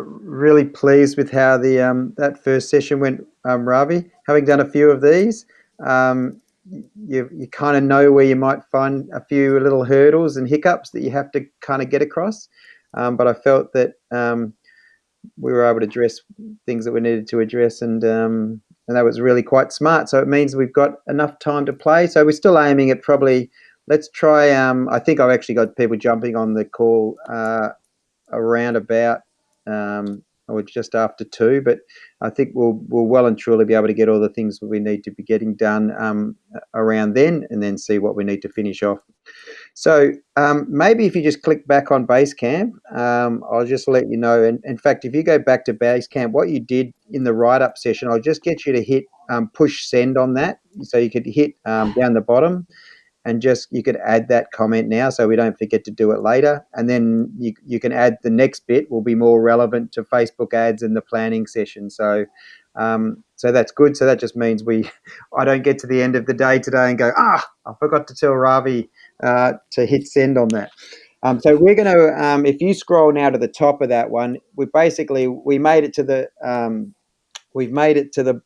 Really pleased with how the that first session went, Ravi. Having done a few of these, um, you kind of know where you might find a few little hurdles and hiccups that you have to kind of get across. But I felt that we were able to address things that we needed to address, and that was really quite smart. So it means we've got enough time to play. So we're still aiming at probably. Let's try. I think I've actually got people jumping on the call around about or just after 2, but I think we'll well and truly be able to get all the things that we need to be getting done around then, and then see what we need to finish off. So maybe if you just click back on Basecamp, I'll just let you know. And in fact, if you go back to Basecamp, what you did in the write-up session, I'll just get you to hit push send on that. So you could hit down the bottom, and just you could add that comment now so we don't forget to do it later, and then you can add the next bit will be more relevant to Facebook ads in the planning session. So that's good. So that just means I don't get to the end of the day today and go, I forgot to tell Ravi to hit send on that. So we're going to, if you scroll now to the top of that one, we made it to the we've made it to the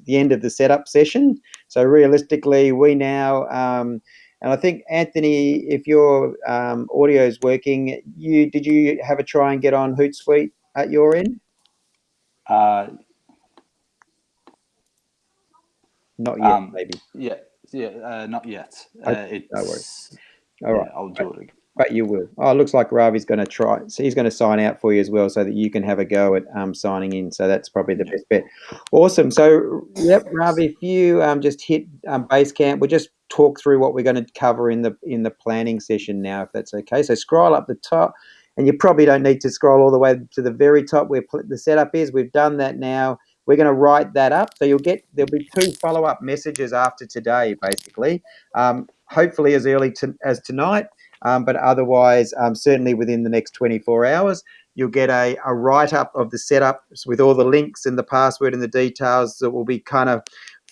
end of the setup session. So realistically, we now, and I think Anthony, if your audio is working, did you have a try and get on Hootsuite at your end? Uh, Not yet, maybe. yeah, yeah, not yet. Okay, no worries. It's All right. Yeah, I'll do it again. But you will. Oh, it looks like Ravi's going to try. So he's going to sign out for you as well, so that you can have a go at signing in. So that's probably the Yeah. best bet. Awesome. So, yep, Ravi, if you just hit Basecamp, we'll just talk through what we're going to cover in the planning session now, if that's okay. So scroll up the top, and you probably don't need to scroll all the way to the very top where the setup is. We've done that now. We're going to write that up. So there'll be 2 follow-up messages after today, basically. Hopefully as early as tonight. But otherwise, certainly within the next 24 hours, you'll get a write-up of the setup with all the links and the password and the details that will be kind of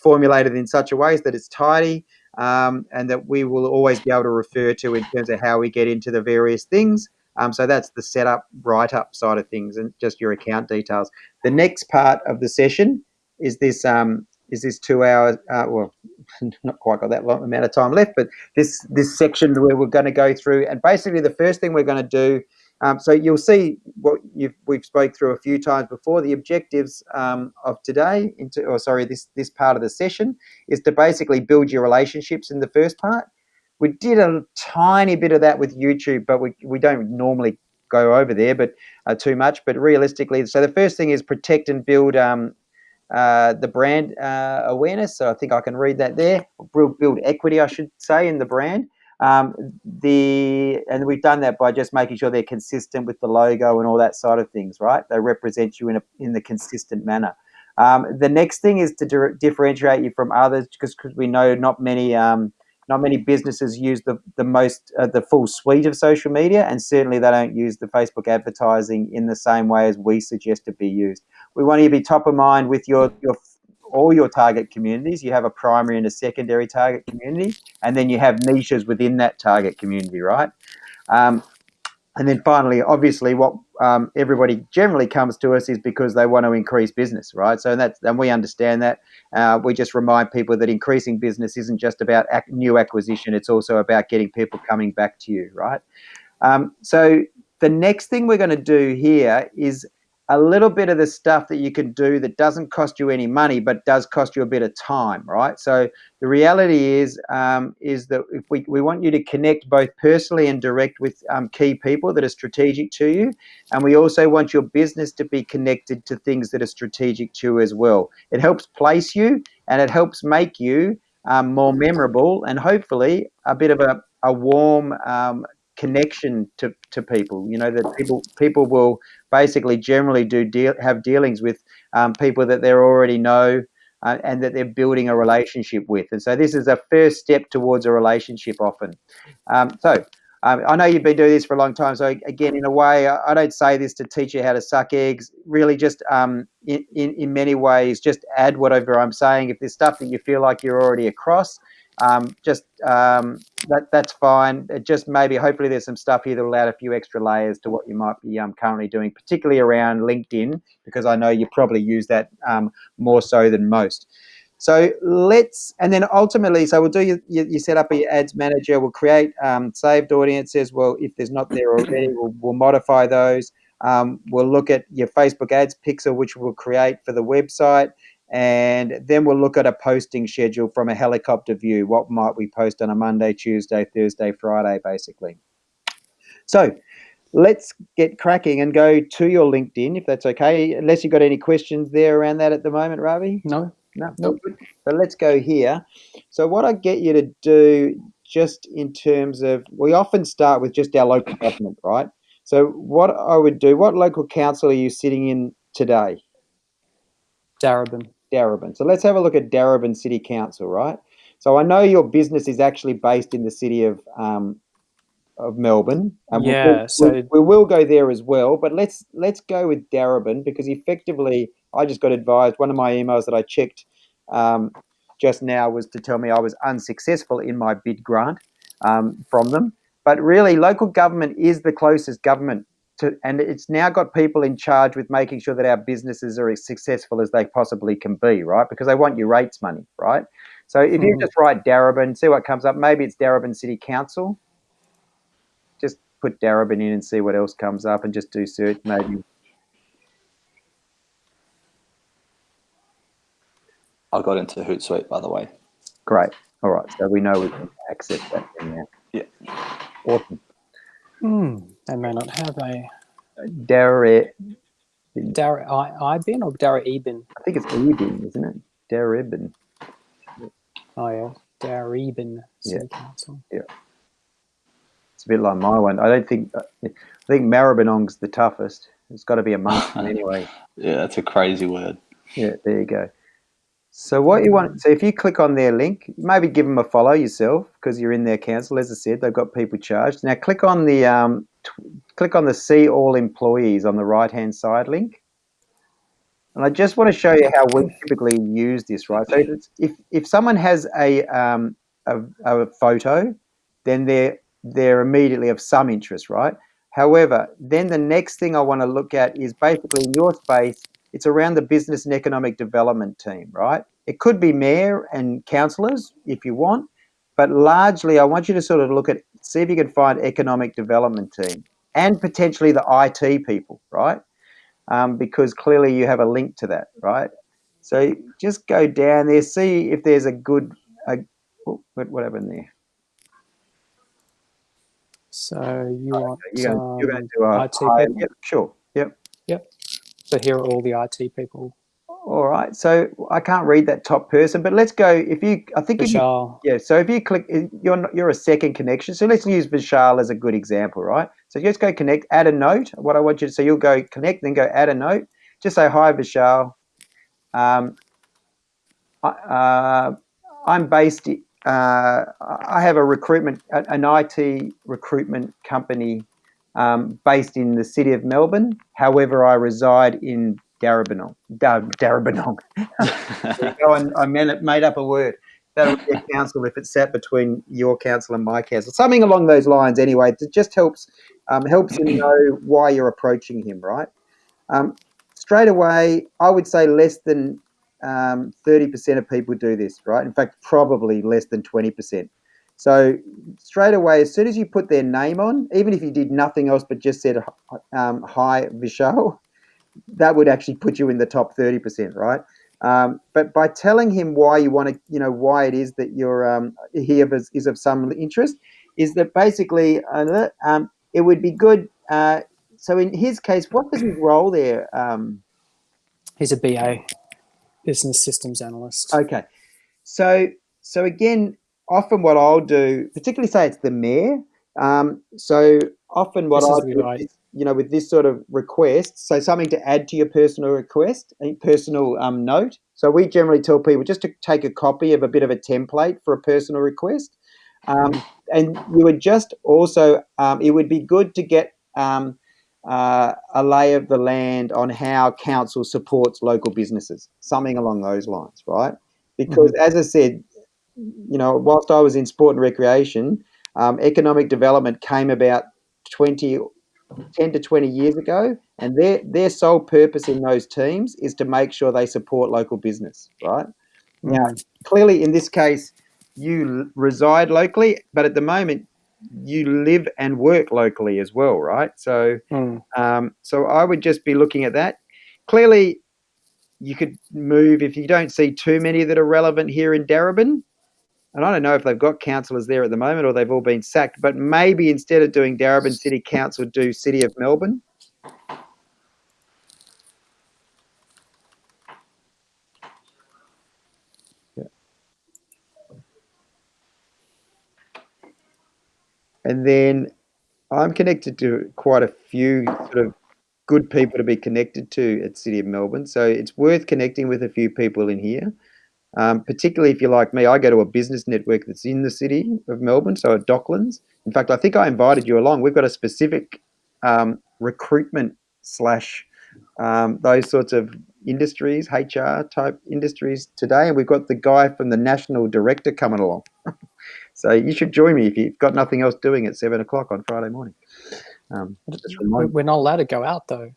formulated in such a way that it's tidy, and that we will always be able to refer to in terms of how we get into the various things. So that's the setup write-up side of things and just your account details. The next part of the session is this 2 hours, well, not quite got that long amount of time left, but this section where we're going to go through, and basically the first thing we're going to do. So you'll see what we've spoke through a few times before. The objectives of today, this part of the session, is to basically build your relationships in the first part. We did a tiny bit of that with YouTube, but we don't normally go over there, but too much. But realistically, so the first thing is protect and build the brand awareness. So I think I can read that there. Build equity, I should say, in the brand. And we've done that by just making sure they're consistent with the logo and all that side of things, right? They represent you in the consistent manner. The next thing is to differentiate you from others, because we know not many businesses use the full suite of social media, and certainly they don't use the Facebook advertising in the same way as we suggest it be used. We want you to be top of mind with all your target communities. You have a primary and a secondary target community, and then you have niches within that target community, right? And then finally, obviously, what everybody generally comes to us is because they want to increase business, right? So and we understand that. We just remind people that increasing business isn't just about new acquisition; it's also about getting people coming back to you, right? So the next thing we're going to do here is a little bit of the stuff that you can do that doesn't cost you any money, but does cost you a bit of time, right? So the reality is that if we want you to connect both personally and direct with key people that are strategic to you, and we also want your business to be connected to things that are strategic to you as well. It helps place you, and it helps make you more memorable, and hopefully a bit of a warm connection to people. You know, that people will basically generally have dealings with people that they already know, and that they're building a relationship with. And so this is a first step towards a relationship often. I know you've been doing this for a long time. So again, in a way, I don't say this to teach you how to suck eggs. Really, just in many ways, just add whatever I'm saying. If there's stuff that you feel like you're already across, That's fine. It just maybe hopefully there's some stuff here that will add a few extra layers to what you might be currently doing, particularly around LinkedIn, because I know you probably use that more so than most. So and then ultimately, so we'll do you set up your ads manager. We'll create saved audiences. Well, if there's not there already, we'll modify those. We'll look at your Facebook ads pixel, which we'll create for the website. And then we'll look at a posting schedule from a helicopter view. What might we post on a Monday, Tuesday, Thursday, Friday, basically. So let's get cracking and go to your LinkedIn, if that's okay. Unless you've got any questions there around that at the moment, Ravi? No. No. Nope. So let's go here. So what I get you to do, just in terms of, we often start with just our local government, right? So what I would do, what local council are you sitting in today? Darebin. So let's have a look at Darebin City Council, right? So I know your business is actually based in the city of Melbourne, and Yeah. we will go there as well. But let's go with Darebin, because effectively, I just got advised. One of my emails that I checked just now was to tell me I was unsuccessful in my bid grant from them. But really, local government is the closest government and it's now got people in charge with making sure that our businesses are as successful as they possibly can be, right? Because they want your rates money, right? So if you just write Darebin, see what comes up. Maybe it's Darebin City Council. Just put Darebin in and see what else comes up, and just do search maybe. I got into Hootsuite, by the way. Great. All right. So we know we can access that thing now. Yeah. Awesome. They may not have a Darebin. Ibin or Darebin. I think it's Ebin, isn't it? Darebin. Oh yeah, Darebin City Yeah. Council. Yeah. It's a bit like my one. I think Maribyrnong's the toughest. It's got to be amongst them anyway. Yeah, that's a crazy word. Yeah, there you go. So what you want, so if you click on their link, maybe give them a follow yourself, because you're in their council. As I said, they've got people charged. Now click on the see all employees on the right hand side link. And I just want to show you how we typically use this, right? So if someone has a photo, then they're immediately of some interest, right? However, then the next thing I want to look at is basically in your space, it's around the business and economic development team, right? It could be mayor and councillors if you want, but largely I want you to sort of see if you can find economic development team and potentially the IT people, right? Because clearly you have a link to that, right? So just go down there, see if there's what happened there? So you want You're going to do a IT high, people? yep, sure, yep. So here are all the IT people. All right, so I can't read that top person, but let's go. Vishal. Yeah. So if you click, you're a second connection. So let's use Vishal as a good example, right? So just go connect, add a note. What I want you to, so you'll go connect, then go add a note. Just say hi, Vishal. I'm based. I have an IT recruitment company based in the city of Melbourne. However, I reside in Darebin. Darebin. I made up a word. That'll be a council if it's sat between your council and my council. Something along those lines. Anyway, it just helps him know why you're approaching him, right? Straight away, I would say less than 30% of people do this, right? In fact, probably less than 20%. So straight away, as soon as you put their name on, even if you did nothing else but just said, hi, Vishal, that would actually put you in the top 30%, right? But by telling him why you want to, why it is that you're he is of some interest, is that basically it would be good. So in his case, what was his role there? He's a BA, Business Systems Analyst. Okay, so again, often what I'll do, particularly say it's the mayor. So often what This is I'll the do right. is, with this sort of request, so something to add to your personal request, a personal note. So we generally tell people just to take a copy of a bit of a template for a personal request. And you would just also, it would be good to get a lay of the land on how council supports local businesses, something along those lines, right? Because as I said, whilst I was in sport and recreation, economic development came about 10 to 20 years ago, and their sole purpose in those teams is to make sure they support local business, right? Now, clearly in this case, you reside locally, but at the moment you live and work locally as well, right? So, so I would just be looking at that. Clearly, you could move if you don't see too many that are relevant here in Darebin. And I don't know if they've got councillors there at the moment or they've all been sacked, but maybe instead of doing Darebin City Council, do City of Melbourne. Yeah. And then I'm connected to quite a few sort of good people to be connected to at City of Melbourne. So it's worth connecting with a few people in here. Particularly if you're like me, I go to a business network that's in the City of Melbourne, so at Docklands. In fact, I think I invited you along. We've got a specific recruitment slash those sorts of industries, HR type industries today, and we've got the guy from the national director coming along. So you should join me if you've got nothing else doing at 7 o'clock on Friday morning. We're not allowed to go out though.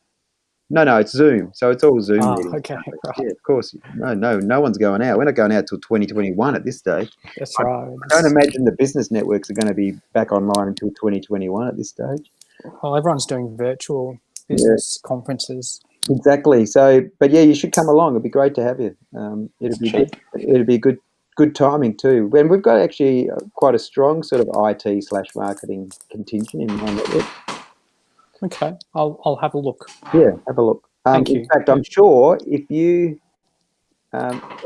No, it's Zoom. So it's all Zoom Ah, meetings. okay, right. Yeah, of course. No one's going out. We're not going out till 2021 at this stage. That's right. I don't imagine the business networks are going to be back online until 2021 at this stage. Well, everyone's doing virtual business conferences. Exactly. So, but yeah, you should come along. It'd be great to have you. It'd be good. It'd be good timing too. And we've got actually quite a strong sort of IT/marketing contingent in my network. Okay, I'll have a look. Yeah, have a look. Thank in you. fact, I'm sure if you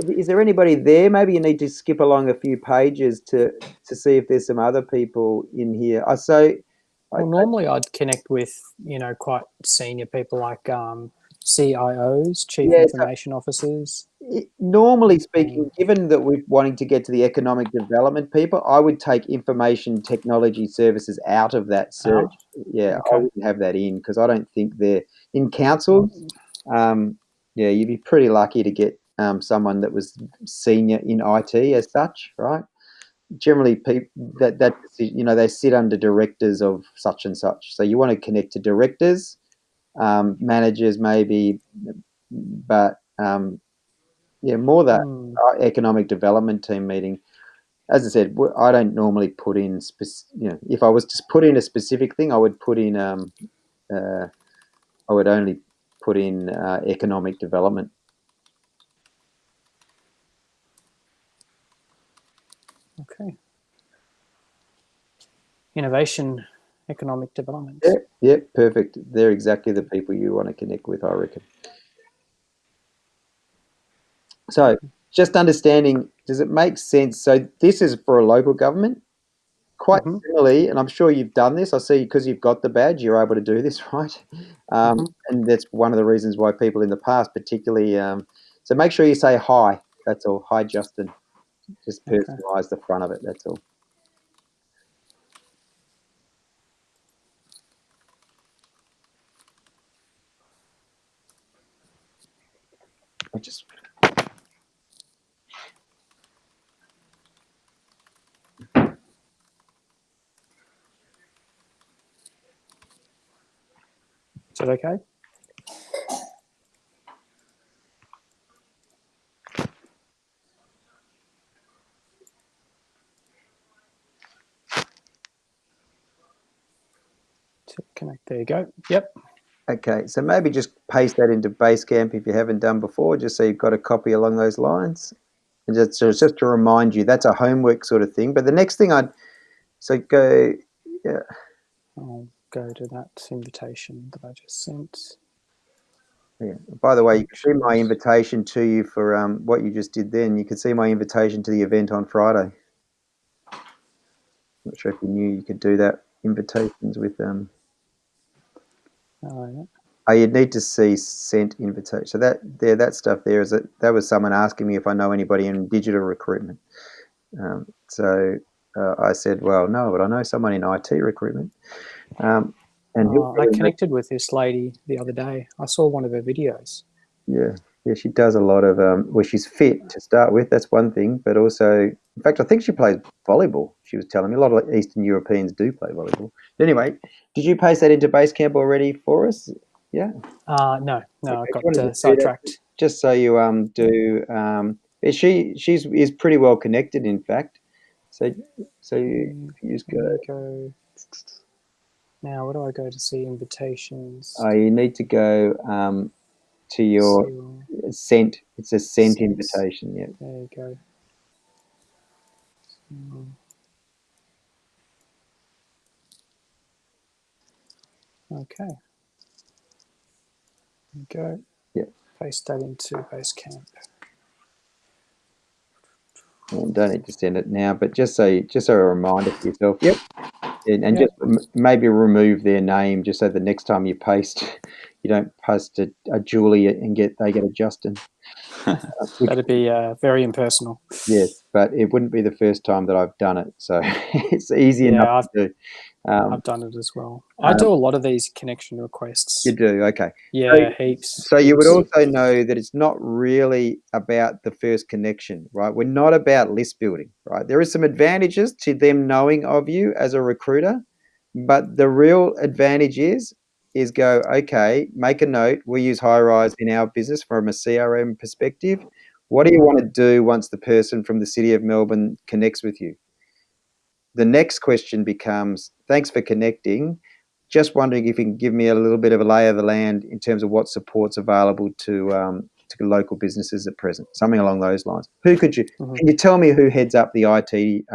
is there anybody there? Maybe you need to skip along a few pages to see if there's some other people in here. Well, normally I'd connect with quite senior people like CIOs, chief information officers. Normally speaking, given that we're wanting to get to the economic development people, I would take information technology services out of that search. Yeah, okay. I wouldn't have that in because I don't think they're in councils. Yeah, you'd be pretty lucky to get someone that was senior in IT as such, right? Generally, people that they sit under directors of such and such. So you want to connect to directors, managers maybe, but yeah, more that economic development team meeting. As I said, I don't normally put in if I was to put in a specific thing, I would put in I would only put in economic development. Okay. Innovation, economic development. Yeah, perfect. They're exactly the people you want to connect with, I reckon. So just understanding, does it make sense? So this is for a local government. Quite similarly, and I'm sure you've done this. I see because you've got the badge, you're able to do this, right? And that's one of the reasons why people in the past, particularly, so make sure you say hi. That's all. Hi, Justin. Just personalise the front of it. That's all. I just. Is that okay? To connect. There you go. Yep. Okay, so maybe just paste that into Basecamp if you haven't done before, just so you've got a copy along those lines. And just to remind you, that's a homework sort of thing. But the next thing so go, yeah. I'll go to that invitation that I just sent. Yeah. By the way, you can see my invitation to you for what you just did then. You can see my invitation to the event on Friday. I'm not sure if you knew you could do that. Invitations with Oh, yeah. Oh, you'd need to see sent invitation. So that stuff there is that was someone asking me if I know anybody in digital recruitment. So I said, well, no, but I know someone in IT recruitment. And I connected with this lady the other day. I saw one of her videos. Yeah, she does a lot of. Well, she's fit to start with. That's one thing, but also In fact, I think she plays volleyball. She was telling me a lot of Eastern Europeans do play volleyball. Anyway, did you paste that into Basecamp already for us? Yeah. No, Okay. I Do you want to got just do that, sidetracked. just so you do. She's pretty well connected, in fact. So you just Let go. me go. Now, where do I go to see invitations? You need to go to your See all sent. It's a sent sents. invitation. Yeah. There you go. Okay. There you go. Yeah. Paste that into Basecamp. And don't need to send it now, but just so a reminder for yourself. Yep. And Yep. just maybe remove their name, just so the next time you paste, you don't post a Julie and they get a Justin. Which, That'd be very impersonal. yes, but it wouldn't be the first time that I've done it, so it's easy enough Yeah, to do. I've done it as well. I Um, do a lot of these connection you requests. do, okay. So, Yeah, heaps, so you would heaps. also know that it's not really about the first connection, right? We're not about list building, right? There is some advantages to them knowing of you as a recruiter, but the real advantage is go, okay, make a note. We use high rise in our business from a CRM perspective. What do you want to do once the person from the city of Melbourne connects with you? The next question becomes, thanks for connecting. Just wondering if you can give me a little bit of a lay of the land in terms of what support's available to local businesses at present, something along those lines. Can you tell me who heads up the IT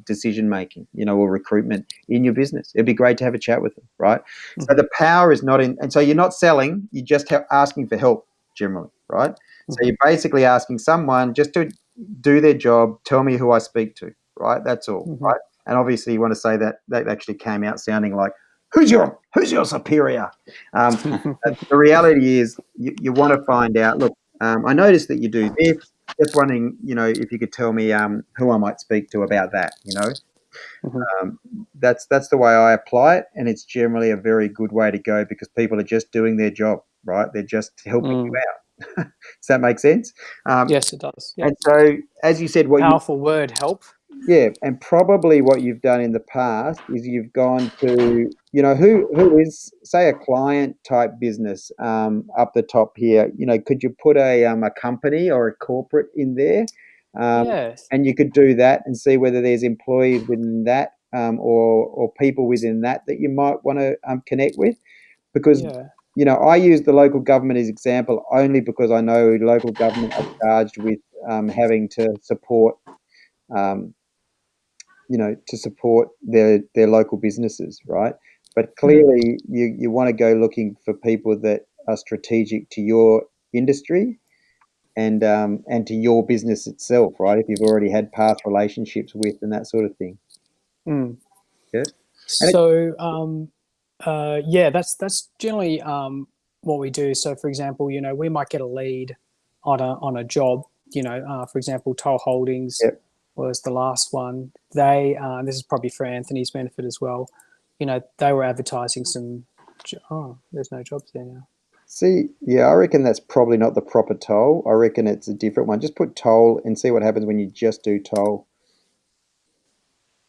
decision making, or recruitment in your business? It'd be great to have a chat with them, right? So the power is not in, and so you're not selling, you're just asking for help generally, right? So you're basically asking someone just to do their job, tell me who I speak to, right? That's all, right? And obviously, you want to say that actually came out sounding like, who's your superior? The reality is, you want to find out. Look, I noticed that you do this. Just wondering, if you could tell me who I might speak to about that. That's the way I apply it, and it's generally a very good way to go because people are just doing their job, right? They're just helping you out. Does that make sense? Yes, it does. Yep. And so, as you said, Powerful word, help. yeah, and probably what you've done in the past is you've gone to, who is, say, a client type business up the top here. Could you put a company or a corporate in there, Yes. and you could do that and see whether there's employees within that, or people within that you might want to connect with, because Yeah. I use the local government as example only because I know local government are charged with having to support. Um, to support their local businesses, right? But clearly, you want to go looking for people that are strategic to your industry and to your business itself, right? If you've already had past relationships with and that sort of thing. Yeah, and Yeah, that's generally what we do. So, for example, we might get a lead on a job. For example, Toll Holdings yeah. was the last one. They this is probably for Anthony's benefit as well. They were advertising some. Oh, there's no jobs there now. See, yeah, I reckon that's probably not the proper toll. I reckon it's a different one. Just put toll and see what happens when you just do toll.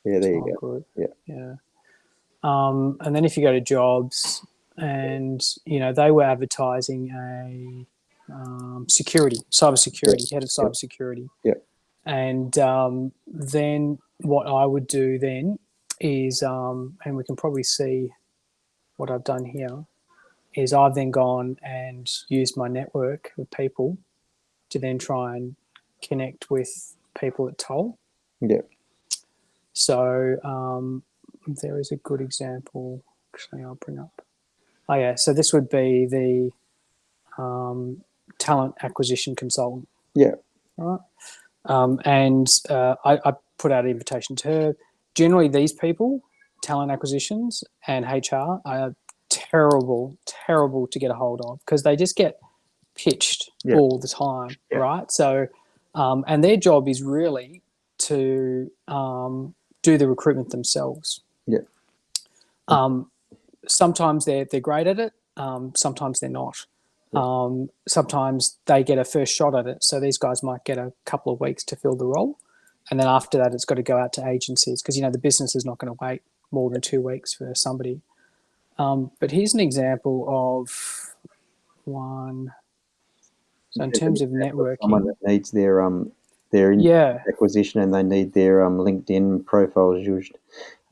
Yeah, there you Oh, go. good. Yeah, Yeah. And then if you go to jobs, and they were advertising a cybersecurity, head of yeah, cybersecurity. yeah, And then what I would do then is, and we can probably see what I've done here, is I've then gone and used my network of people to then try and connect with people at Toll. yeah, So there is a good example. Actually, I'll bring up. Oh yeah, so this would be the talent acquisition consultant. yeah, Right. And I put out an invitation to her. Generally, these people, talent acquisitions and HR, are terrible to get a hold of because they just get pitched yeah, all the time, yeah, right? So, and their job is really to do the recruitment themselves. yeah, Sometimes they're great at it. Sometimes they're not. Sometimes they get a first shot at it. So these guys might get a couple of weeks to fill the role. And then after that, it's got to go out to agencies because, the business is not going to wait more than 2 weeks for somebody. But here's an example of one. So in terms of Someone networking, that needs their yeah, acquisition and they need their LinkedIn profiles used.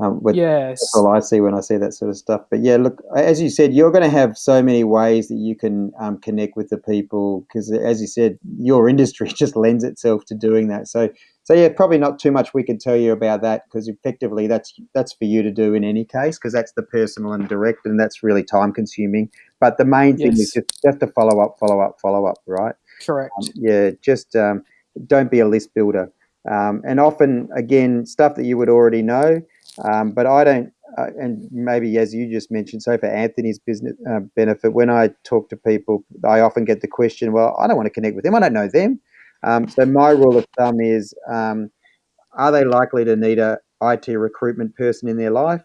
That's yes, all I see when I see that sort of stuff. But yeah, look, as you said, you're going to have so many ways that you can connect with the people because, as you said, your industry just lends itself to doing that. So yeah, probably not too much we could tell you about that because effectively that's for you to do in any case because that's the personal and direct and that's really time consuming. But the main thing is yes, just to follow up, right? correct. Yeah, just don't be a list builder. And often, again, stuff that you would already know, but I don't. And maybe as you just mentioned, so for Anthony's business benefit, when I talk to people, I often get the question, "Well, I don't want to connect with them. I don't know them." So my rule of thumb is, are they likely to need a IT recruitment person in their life?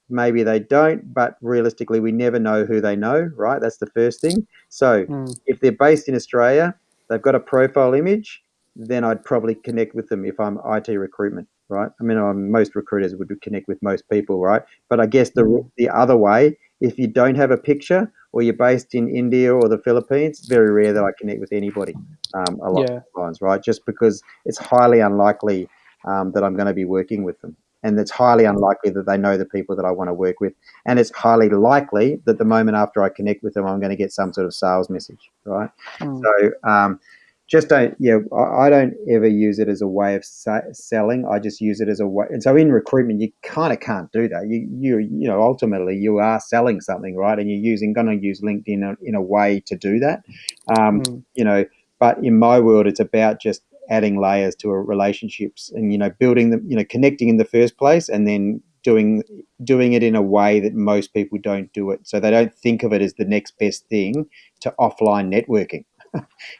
Maybe they don't, but realistically, we never know who they know, right? That's the first thing. So Mm, if they're based in Australia, they've got a profile image, then I'd probably connect with them if I'm IT recruitment, right? I mean, most recruiters would connect with most people, right? But I guess mm, the other way, if you don't have a picture or you're based in India or the Philippines, it's very rare that I connect with anybody along yeah. those lines, right? Just because it's highly unlikely that I'm going to be working with them and it's highly Mm, unlikely that they know the people that I want to work with. And it's highly likely that the moment after I connect with them, I'm going to get some sort of sales message, right? mm, So just don't, yeah, I don't ever use it as a way of selling. I just use it as a way. And so in recruitment, you kind of can't do that. Ultimately you are selling something, right? And you're going to use LinkedIn in a way to do that. Um, mm, you know, but in my world, it's about just adding layers to relationships and building them, connecting in the first place, and then doing it in a way that most people don't do it, so they don't think of it as the next best thing to offline networking.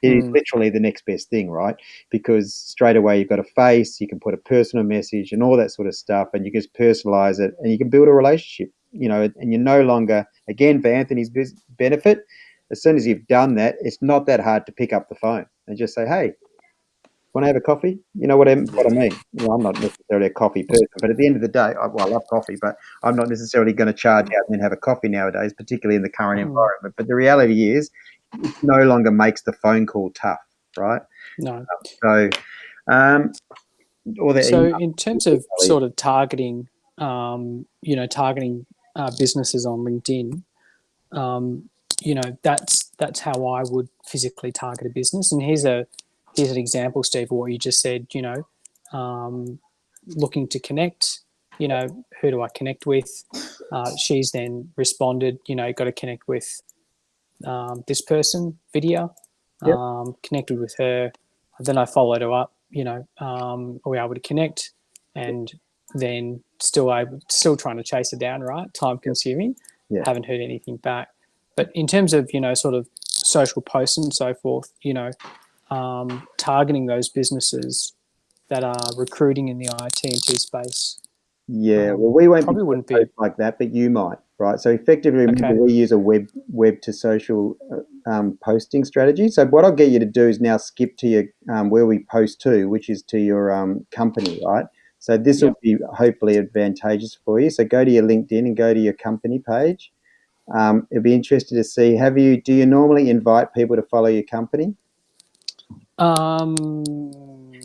It is mm, literally the next best thing, right? Because straight away you've got a face, you can put a personal message and all that sort of stuff, and you just personalize it and you can build a relationship, and you're no longer, again, for Anthony's benefit, as soon as you've done that, it's not that hard to pick up the phone and just say, hey, want to have a coffee? You know what I mean? I'm not necessarily a coffee person, but at the end of the day, I love coffee, but I'm not necessarily going to charge out and then have a coffee nowadays, particularly in the current mm. environment. But the reality is, it no longer makes the phone call tough, right? No. So, um, or the So email. in terms of sort of targeting, targeting businesses on LinkedIn, that's how I would physically target a business. And here's an example, Steve, of what you just said. Looking to connect. Who do I connect with? She's then responded. Got to connect with this person, Vidya. Yep. Connected with her. Then I followed her up. We were able to connect, and then still trying to chase her down. Right, time Yep. consuming. Yeah. Haven't heard anything back. But in terms of sort of social posts and so forth, targeting those businesses that are recruiting in the IT&T space Yeah, well, we won't be probably doing wouldn't be posts like that, but you might, right? So effectively, remember, okay. we use a web to social posting strategy. So what I'll get you to do is now skip to your where we post to, which is to your company, right? So this will Yep. be hopefully advantageous for you. So go to your LinkedIn and go to your company page. It'd be interesting to see. Do you normally invite people to follow your company? Um,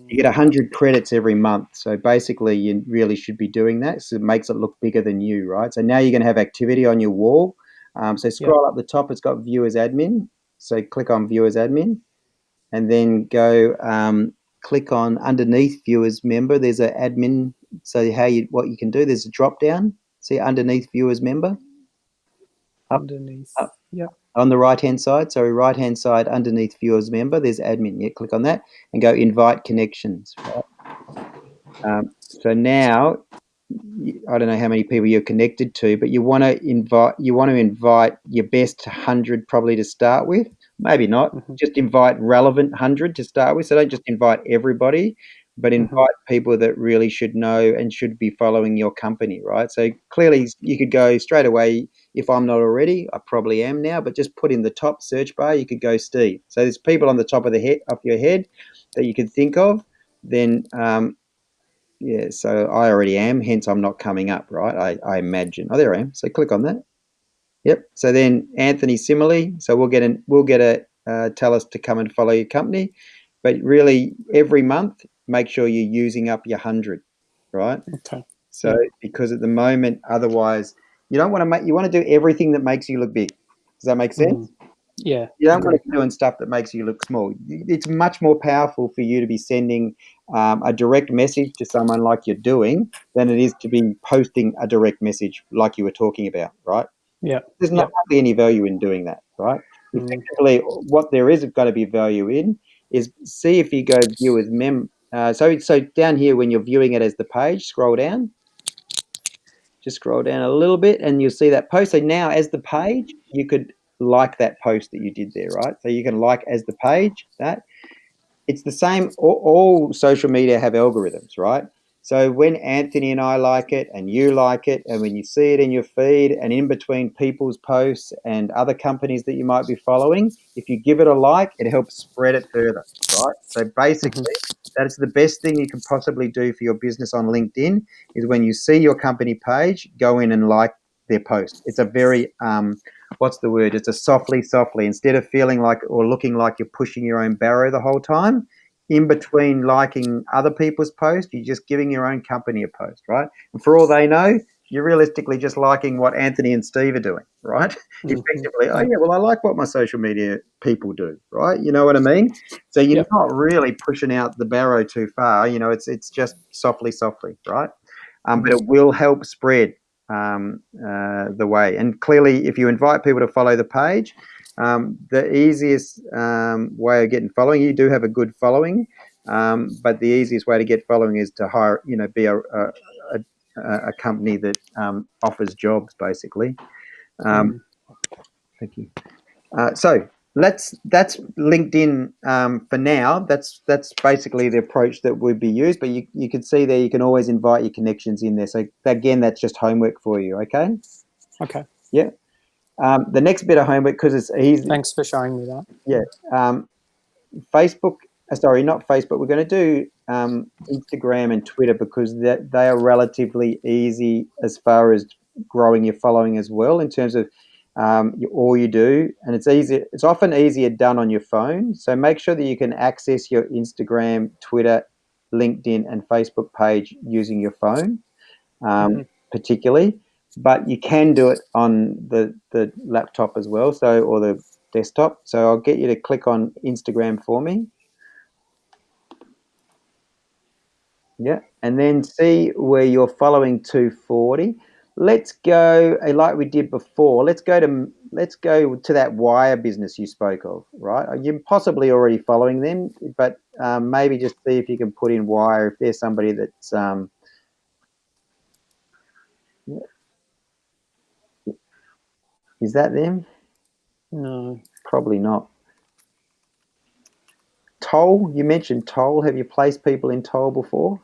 You get 100 credits every month. So basically, you really should be doing that. So it makes it look bigger than you, right? So now you're going to have activity on your wall. So yep. scroll up the top, it's got viewers admin. So click on viewers admin and then go click on underneath viewers member. There's an admin. So what you can do, there's a drop down. See underneath viewers member up, Underneath. up Yep. on the right hand side. Sorry, right hand side underneath viewers member, there's admin. Yeah, click on that and go invite connections. Right? So now I don't know how many people you're connected to, but you want to invite your best 100 probably to start with. Maybe not. Mm-hmm. Just invite relevant 100 to start with. So don't just invite everybody, but Mm-hmm. invite people that really should know and should be following your company, right? So clearly you could go straight away. If I'm not already, I probably am now, but just put in the top search bar, you could go Steve. So there's people on the top of your head that you could think of. Then Yeah, so I already am, hence I'm not coming up, right? I imagine. Oh, there I am. So click on that. Yep. So then Anthony similarly. So we'll get a tell us to come and follow your company, but really every month make sure you're using up your 100, right? Okay. So because at the moment, otherwise you don't want to make you want to do everything that makes you look big. Does that make sense? Yeah. You don't Agree. want to be doing stuff that makes you look small. It's much more powerful for you to be sending a direct message to someone like you're doing than it is to be posting a direct message like you were talking about, right? Yeah. There's not Yep. hardly any value in doing that, right? Mm. Effectively, what there is got to be value in is see if you go view as so down here when you're viewing it as the page, scroll down, just scroll down a little bit, and you'll see that post. So now, as the page, you could like that post that you did there, right? So you can like as the page that it's the same. All social media have algorithms, right? So when Anthony and I like it, and you like it, and when you see it in your feed, and in between people's posts and other companies that you might be following, if you give it a like, it helps spread it further, right? So Mm-hmm. basically, that is the best thing you can possibly do for your business on LinkedIn. Is when you see your company page, go in and like their post. It's a very what's the word? It's a softly. Instead of feeling like or looking like you're pushing your own barrow the whole time, in between liking other people's posts, you're just giving your own company a post, right? And for all they know, you're realistically just liking what Anthony and Steve are doing, right? Mm-hmm. Effectively, oh Yep. yeah, well I like what my social media people do, right? You know what I mean? So you're Yep. not really pushing out the barrow too far. It's just softly, right? But it will help spread the way. And clearly, if you invite people to follow the page, the easiest way of getting following, you do have a good following, but the easiest way to get following is to hire, be a company that offers jobs, basically. Um, Mm. thank you. So that's LinkedIn for now. That's basically the approach that would be used. But you can see there you can always invite your connections in there. So again, that's just homework for you. Okay. Okay. Yeah. The next bit of homework because it's easy. Thanks for showing me that. Yeah. Facebook. Sorry, not Facebook. We're going to do Instagram and Twitter because they are relatively easy as far as growing your following as well in terms of all you do, and it's easy. It's often easier done on your phone. So make sure that you can access your Instagram, Twitter, LinkedIn, and Facebook page using your phone, Mm-hmm. particularly. But you can do it on the laptop as well, or the desktop. So I'll get you to click on Instagram for me. Yeah, and then see where you're following 240. Let's go like we did before. Let's go to that wire business you spoke of, right? You're possibly already following them, but maybe just see if you can put in wire if there's somebody that's is that them? No. Probably not. Toll, you mentioned Toll. Have you placed people in Toll before?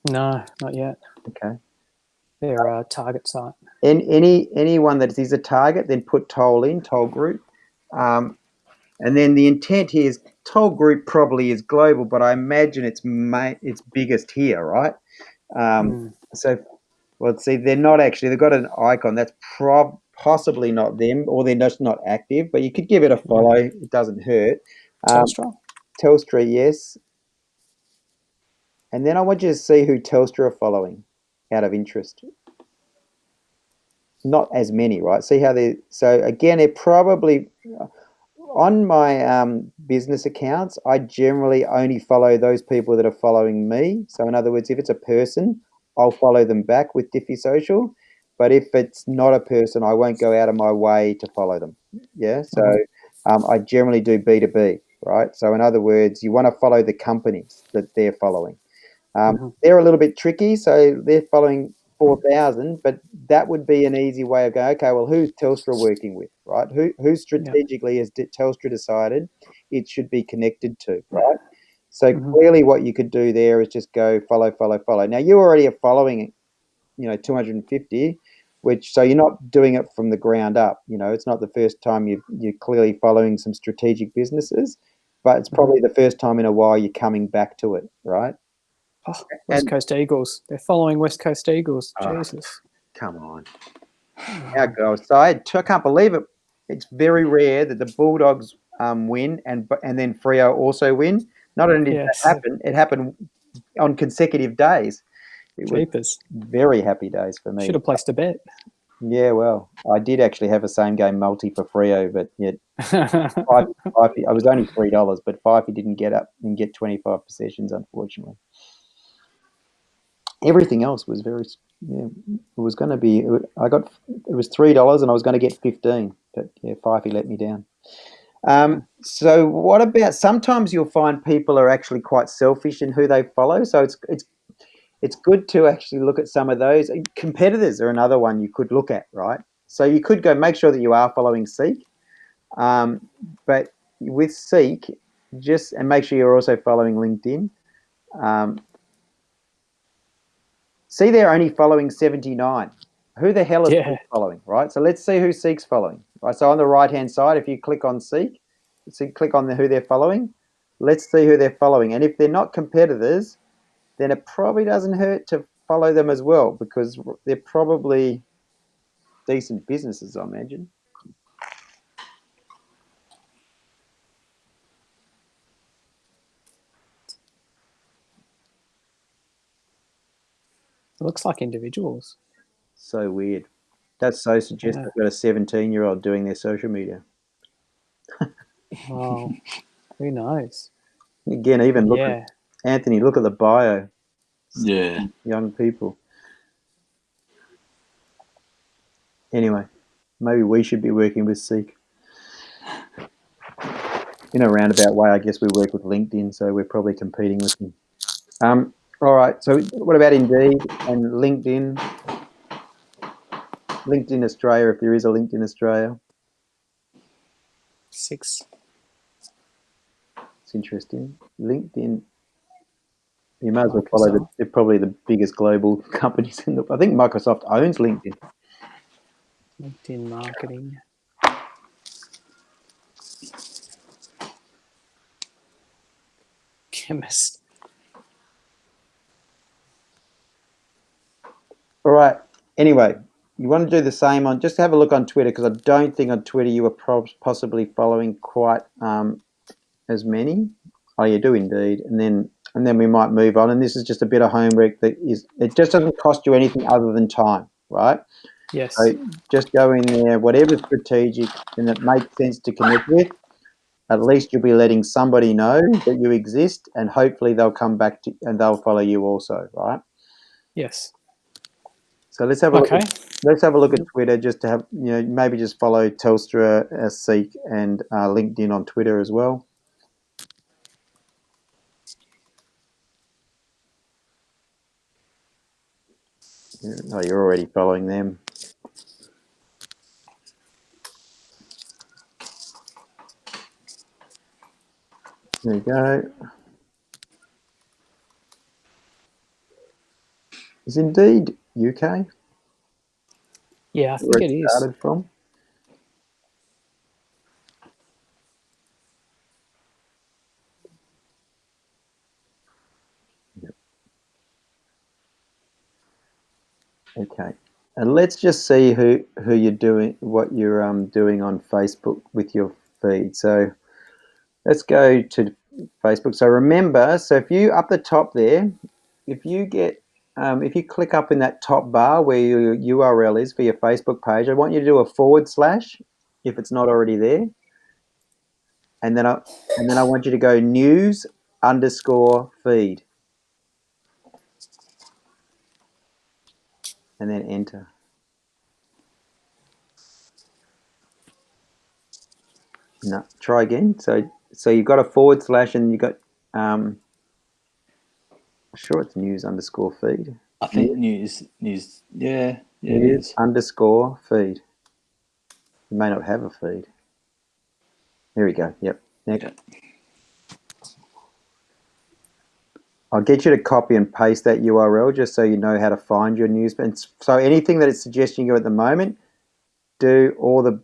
No, not yet. Okay. They're a target site. Anyone that is a target, then put Toll in, Toll Group. And then the intent here is Toll Group probably is global, but I imagine it's biggest here, right? Mm. So, well, see, they're not actually. They've got an icon that's possibly not them, or they're just not active. But you could give it a follow; it doesn't hurt. Um, Telstra? Telstra, yes. And then I want you to see who Telstra are following, out of interest. Not as many, right? See how they. So again, they're probably on my business accounts, I generally only follow those people that are following me. So, in other words, if it's a person, I'll follow them back with Diffy Social. But if it's not a person, I won't go out of my way to follow them. Yeah. So, I generally do B2B, right? So, in other words, you want to follow the companies that they're following. Mm-hmm. They're a little bit tricky, so they're following 4,000, but that would be an easy way of going, okay, well, who's Telstra working with, right? Who Yep. strategically has Telstra decided it should be connected to, right? So Mm-hmm. clearly what you could do there is just go follow, follow, follow. Now, you already are following, 250, so you're not doing it from the ground up. It's not the first time you're clearly following some strategic businesses, but it's Mm-hmm. probably the first time in a while you're coming back to it, right? Oh, West Coast Eagles. They're following West Coast Eagles. Oh. Jesus. Come on. How goes? So I can't believe it. It's very rare that the Bulldogs win and then Freo also win. Not only did that Yes. happen, it happened on consecutive days. It was Jeepers. very happy days for me. Should have placed a bet. Yeah, well, I did actually have a same game multi for Freo, but yet I was only $3, but Fifey didn't get 25 possessions, unfortunately. Everything else was very, yeah, it was going to be, it was $3 and I was going to get 15, but yeah, Fifey let me down. So what about, sometimes you'll find people are actually quite selfish in who they follow. So it's good to actually look at some of those. Competitors are another one you could look at, right? So you could go make sure that you are following Seek, but with Seek, and make sure you're also following LinkedIn. See, they're only following 79. Who the hell is Seek following, right? So let's see who Seek's following. Right. So on the right-hand side, if you click on Seek, so click on who they're following. Let's see who they're following. And if they're not competitors, then it probably doesn't hurt to follow them as well, because they're probably decent businesses, I imagine. It looks like individuals. So weird. That's so suggestive. I've got a 17-year-old doing their social media. Wow. Who knows? Again, even look at Anthony, look at the bio. Yeah. Young people. Anyway, maybe we should be working with Seek. In a roundabout way, I guess we work with LinkedIn, so we're probably competing with them. All right, so what about Indeed and LinkedIn? LinkedIn Australia, if there is a LinkedIn Australia. 6. It's interesting. LinkedIn, you might as well follow they're probably the biggest global companies in the. I think Microsoft owns LinkedIn. LinkedIn marketing. Chemist. All right. Anyway, you want to do the same on. Just have a look on Twitter, because I don't think on Twitter you are possibly following quite as many. Oh, you do indeed, and then we might move on. And this is just a bit of homework it just doesn't cost you anything other than time, right? Yes. So just go in there, whatever's strategic and that makes sense to connect with. At least you'll be letting somebody know that you exist, and hopefully they'll come back to and they'll follow you also, right? Yes. So let's have a look. Let's have a look at Twitter, just to have maybe just follow Telstra, Seek, and LinkedIn on Twitter as well. Oh, you're already following them. There you go. Is Indeed UK? Yeah, I think it is. Started from. Yep. Okay, and let's just see who you're doing, what you're doing on Facebook with your feed. So let's go to Facebook. So remember, if you up the top there, if you click up in that top bar where your URL is for your Facebook page, I want you to do a / if it's not already there, and then I want you to go news_feed, and then enter. No, try again. So you've got a / and you got I'm sure it's news_feed. I think news. Yeah, it is. News_feed. You may not have a feed. Here we go. Yep. Next. Yeah. I'll get you to copy and paste that URL just so you know how to find your news. And so anything that it's suggesting you at the moment, do all the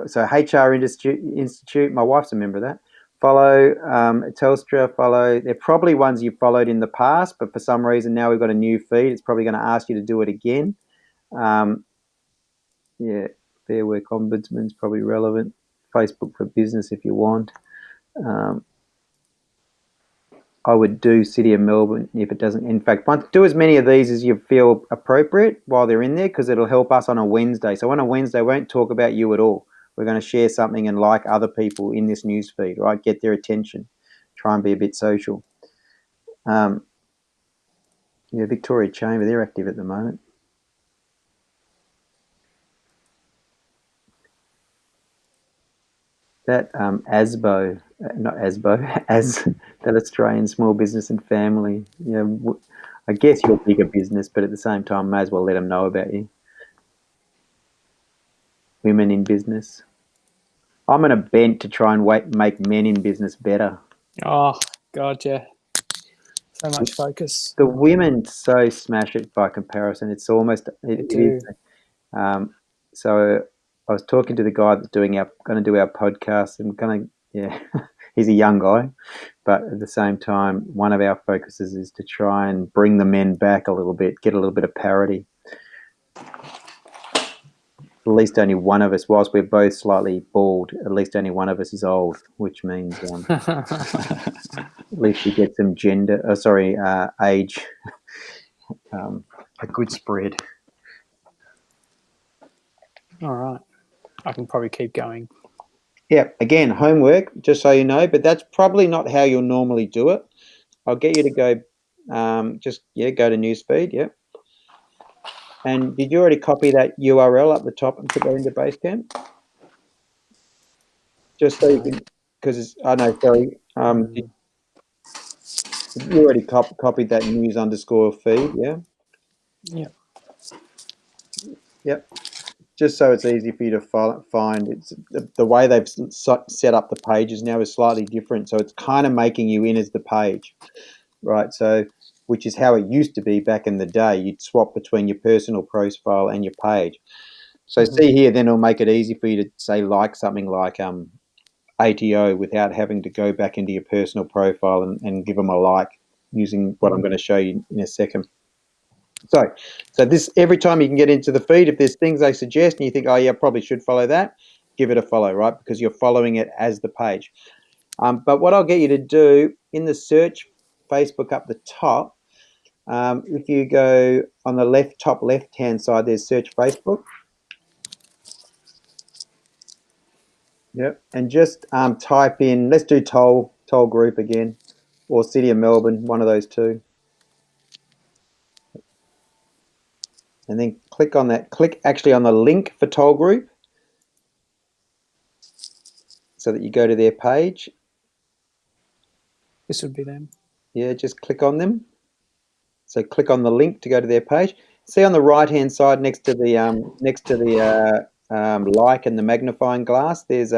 so HR Institute. My wife's a member of that. follow Telstra, follow. They're probably ones you've followed in the past, but for some reason now we've got a new feed. It's probably going to ask you to do it again. Yeah, Fair Work Ombudsman's probably relevant. Facebook for Business if you want. I would do City of Melbourne if it doesn't. In fact, do as many of these as you feel appropriate while they're in there, because it'll help us on a Wednesday. So on a Wednesday, we won't talk about you at all. We're going to share something and like other people in this news feed, right? Get their attention. Try and be a bit social. Yeah, Victoria Chamber, they're active at the moment. That ASBO, not ASBO, as that Australian Small Business and Family. I guess you're a bigger business, but at the same time, may as well let them know about you. Women in business. I'm on a bent to try and make men in business better. Oh, God, yeah. So much focus. The women so smash it by comparison. It's almost it do. is. So I was talking to the guy that's going to do our podcast, and he's a young guy, but at the same time, one of our focuses is to try and bring the men back a little bit, get a little bit of parity. At least only one of us, whilst we're both slightly bald, at least only one of us is old, which means at least we get some age, a good spread. All right. I can probably keep going. Yeah, again, homework, just so you know, but that's probably not how you'll normally do it. I'll get you to go, go to Newsfeed, yeah. And did you already copy that URL up the top and put that into Basecamp? Just so you can, because sorry. You already copied that news_feed, yeah? Yeah. Yep. Just so it's easy for you to find. It's the way they've set up the pages now is slightly different, so it's kind of making you in as the page, right? So, which is how it used to be back in the day. You'd swap between your personal profile and your page. So see here, then it'll make it easy for you to say like something like ATO without having to go back into your personal profile and give them a like using what I'm going to show you in a second. So this, every time you can get into the feed, if there's things they suggest and you think, oh yeah, I probably should follow that, give it a follow, right? Because you're following it as the page. But what I'll get you to do in the search Facebook up the top, if you go on the top left-hand side, there's search Facebook. Yep. And just type in, let's do toll group again, or City of Melbourne, one of those two. And then click on that. Click actually on the link for toll group so that you go to their page. This would be them. Yeah, just click on them. So click on the link to go to their page. See on the right-hand side next to the like and the magnifying glass, there's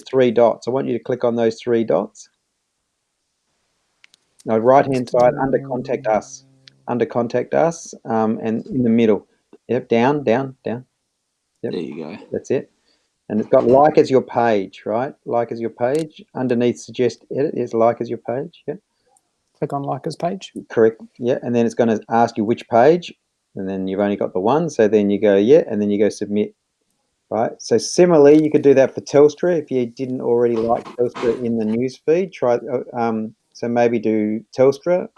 three dots. I want you to click on those three dots. No, right-hand side under contact us, and in the middle. Yep, down. Yep. There you go. That's it. And it's got like as your page, right? Like as your page. Underneath suggest edit is like as your page. Yeah. Click on like as page. Correct. Yeah. And then it's going to ask you which page. And then you've only got the one. So then you go, yeah. And then you go submit. Right. So similarly, you could do that for Telstra if you didn't already like Telstra in the news feed. So maybe do Telstra.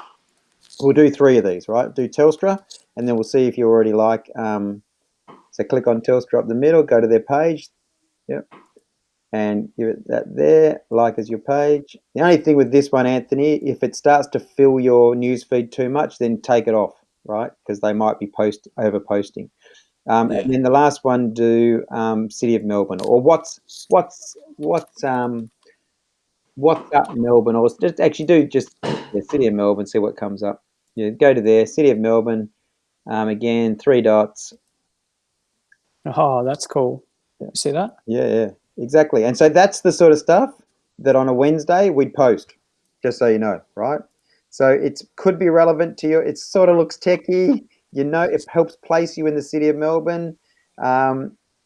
We'll do three of these, right? Do Telstra, and then we'll see if you already like. So click on Telstra up the middle, go to their page. Yep. And give it that there, like as your page. The only thing with this one, Anthony, if it starts to fill your newsfeed too much, then take it off, right? Because they might be over posting. And then the last one, do City of Melbourne, or what's up Melbourne, or just actually do City of Melbourne, see what comes up. Yeah, go to there, City of Melbourne. Again, three dots. Oh, that's cool. You see that? Yeah, exactly. And so that's the sort of stuff that on a Wednesday we'd post, just so you know, right? So it could be relevant to you. It sort of looks techie, it helps place you in the City of Melbourne.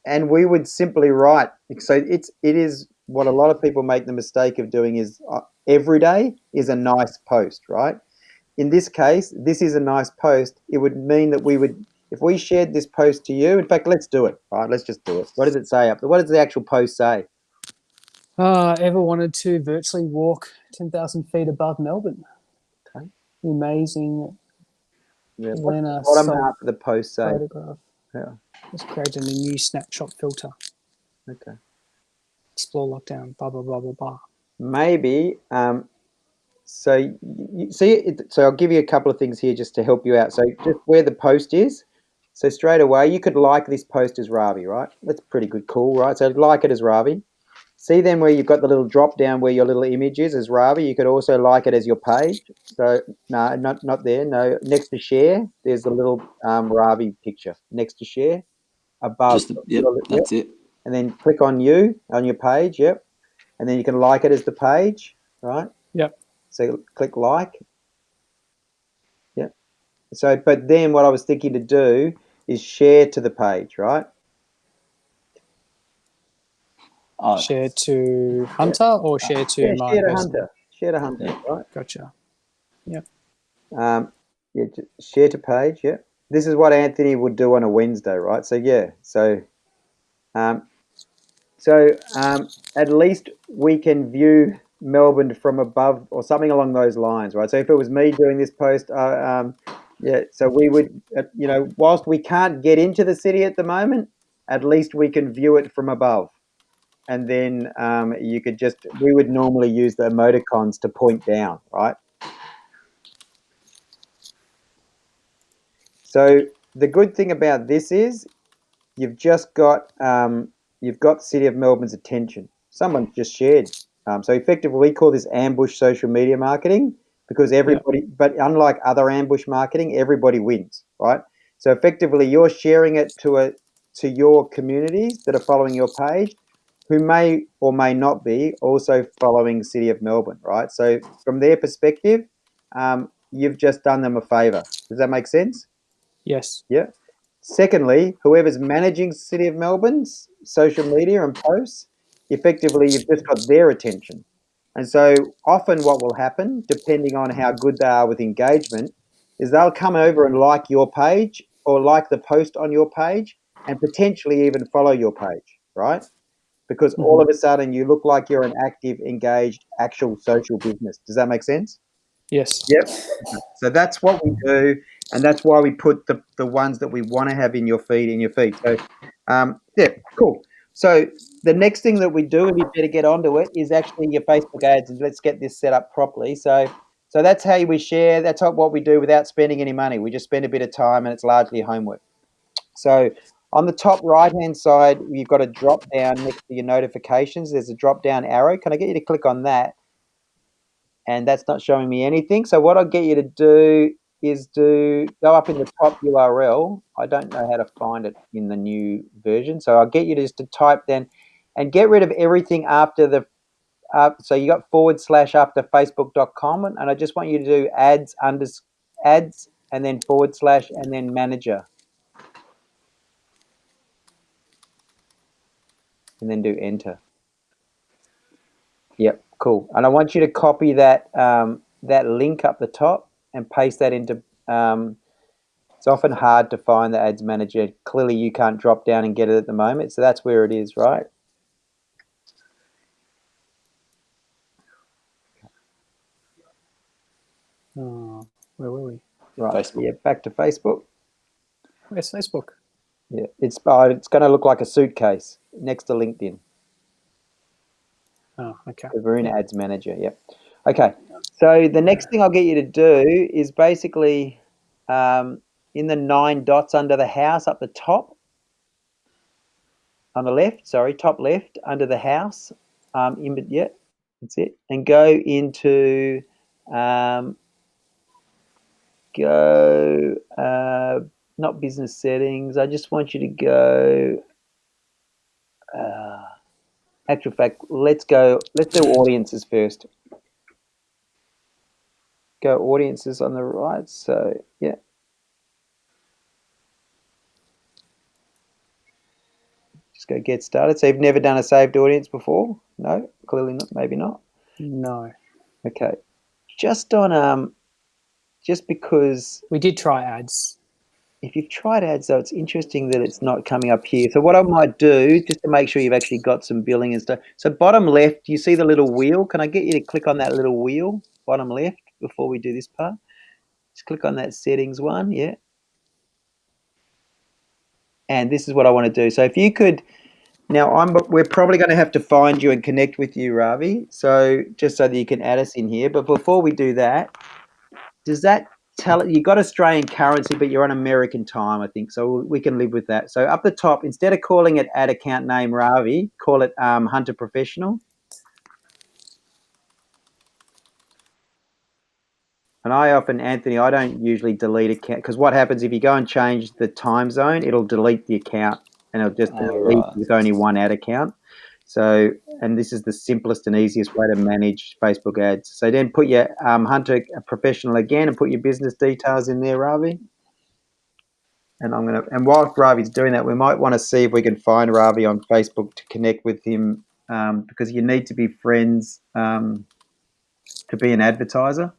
and we would simply write. So it is what a lot of people make the mistake of doing is every day is a nice post, right? In this case, this is a nice post. It would mean that we would, if we shared this post to you, in fact, let's do it, right? Let's just do it. What does it say up there? What does the actual post say? Ever wanted to virtually walk 10,000 feet above Melbourne? Okay. Amazing. Yeah. What's the Lena bottom self half of the post say? photograph. Yeah. Just creating a new snapshot filter. Okay. Explore lockdown. Blah blah blah blah blah. Maybe. So you see, so I'll give you a couple of things here just to help you out. So just where the post is. So straight away, you could like this post as Ravi, right? That's pretty good, cool, right? So like it as Ravi. See then where you've got the little drop down where your little image is as Ravi. You could also like it as your page. So no, not there. No, next to share, there's a little Ravi picture next to share above. Yep, Yep. that's it. And then click on you on your page. Yep. And then you can like it as the page, right? Yep. So click like. Yep. So, but then what I was thinking to do is share to the page, right? Share to Hunter or share to my share to personal? Hunter. Share to Hunter, right? Gotcha. Yep. Yeah, share to page. Yeah, this is what Anthony would do on a Wednesday, right? So yeah, um, at least we can view Melbourne from above or something along those lines, right? So if it was me doing this post, yeah, so we would, whilst we can't get into the city at the moment, at least we can view it from above. And then we would normally use the emoticons to point down, right? So the good thing about this is you've just got City of Melbourne's attention. Someone's just shared. So effectively, we call this ambush social media marketing because everybody. Yep. But unlike other ambush marketing, everybody wins, right? So effectively, you're sharing it to your communities that are following your page, who may or may not be also following City of Melbourne, right? So from their perspective, you've just done them a favour. Does that make sense? Yes. Yeah. Secondly, whoever's managing City of Melbourne's social media and posts, effectively, you've just got their attention. And so often what will happen, depending on how good they are with engagement, is they'll come over and like your page or like the post on your page and potentially even follow your page, right? Because all of a sudden you look like you're an active, engaged, actual social business. Does that make sense? Yes. Yep. So that's what we do, and that's why we put the ones that we want to have in your feed. So, yeah, cool. So the next thing that we do, and you better get onto it, is actually your Facebook ads, and let's get this set up properly. So that's how we share. That's what we do without spending any money. We just spend a bit of time, and it's largely homework. So on the top right-hand side, you've got a drop down next to your notifications. There's a drop down arrow. Can I get you to click on that? And that's not showing me anything. So what I'll get you to do is to go up in the top URL. I don't know how to find it in the new version. So I'll get you just to type then and get rid of everything after the, so you got / after facebook.com. And I just want you to do ads and then / and then manager. And then do enter. Yep, cool. And I want you to copy that that link up the top and paste that into. It's often hard to find the ads manager. Clearly, you can't drop down and get it at the moment, so that's where it is, right? Oh, where were we? Right. Facebook. Yeah, back to Facebook. Where's Facebook? Yeah, it's going to look like a suitcase next to LinkedIn. Oh, okay. Because we're in ads manager. Yep. Okay. So the next thing I'll get you to do is basically in the 9 dots under the house up the top, on the left, sorry, top left under the house, yeah, that's it, and go into not business settings. I just want you to go. Actual fact, let's do audiences first. Go audiences on the right. So yeah. just go get started. So you've never done a saved audience before? No, clearly not. Maybe not. No. Okay. Just on just because we did try ads. If you've tried ads, though, it's interesting that it's not coming up here. So what I might do, just to make sure you've actually got some billing and stuff. So bottom left, you see the little wheel? Can I get you to click on that little wheel, bottom left, before we do this part? Just click on that settings one, yeah. And this is what I want to do. So if you could, now we're probably going to have to find you and connect with you, Ravi. So just so that you can add us in here. But before we do that, does that tell you got Australian currency, but you're on American time, I think. So we can live with that. So up the top, instead of calling it ad account name Ravi, call it Hunter Professional. And Anthony, I don't usually delete account because what happens if you go and change the time zone, it'll delete the account and it'll just leave with only one ad account. So, and this is the simplest and easiest way to manage Facebook ads. So then put your Hunter Professional again and put your business details in there, Ravi. And while Ravi's doing that, we might want to see if we can find Ravi on Facebook to connect with him because you need to be friends to be an advertiser.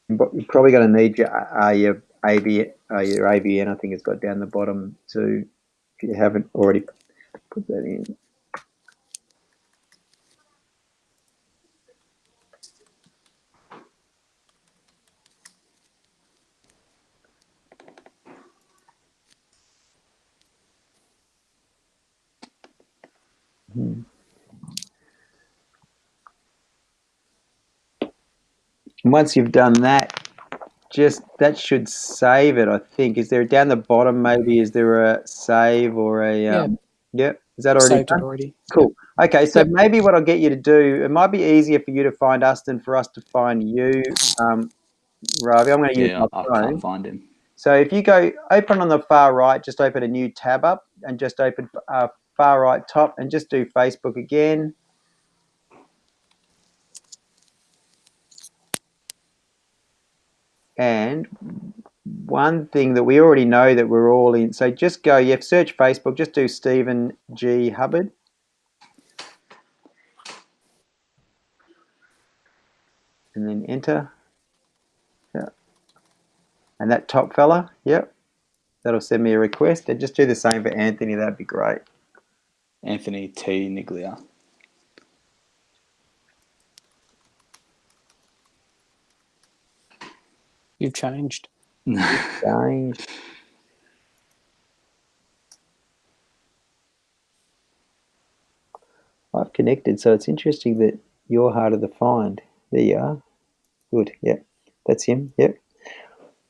But you're probably going to need your ABN. I think it's got down the bottom too. If you haven't already put that in. And once you've done that, that should save it, I think. Is there down the bottom maybe, is there a save or a yep, is that already Saved done? it already. Cool. Yep. Okay, so maybe what I'll get you to do, it might be easier for you to find us than for us to find you, Ravi. I'm going to use my phone. I can't find him. So if you go open on the far right, just open a new tab up and just open far right top and just do Facebook again. And one thing that we already know that we're all in, so just go, search Facebook, just do Stephen G. Hubbard. And then enter. Yeah. And that top fella, yep. That'll send me a request. And just do the same for Anthony, that'd be great. Anthony T. Niglia. You've changed. Changed. I've connected, so it's interesting that you're harder to find. There you are. Good, yep. That's him, yep.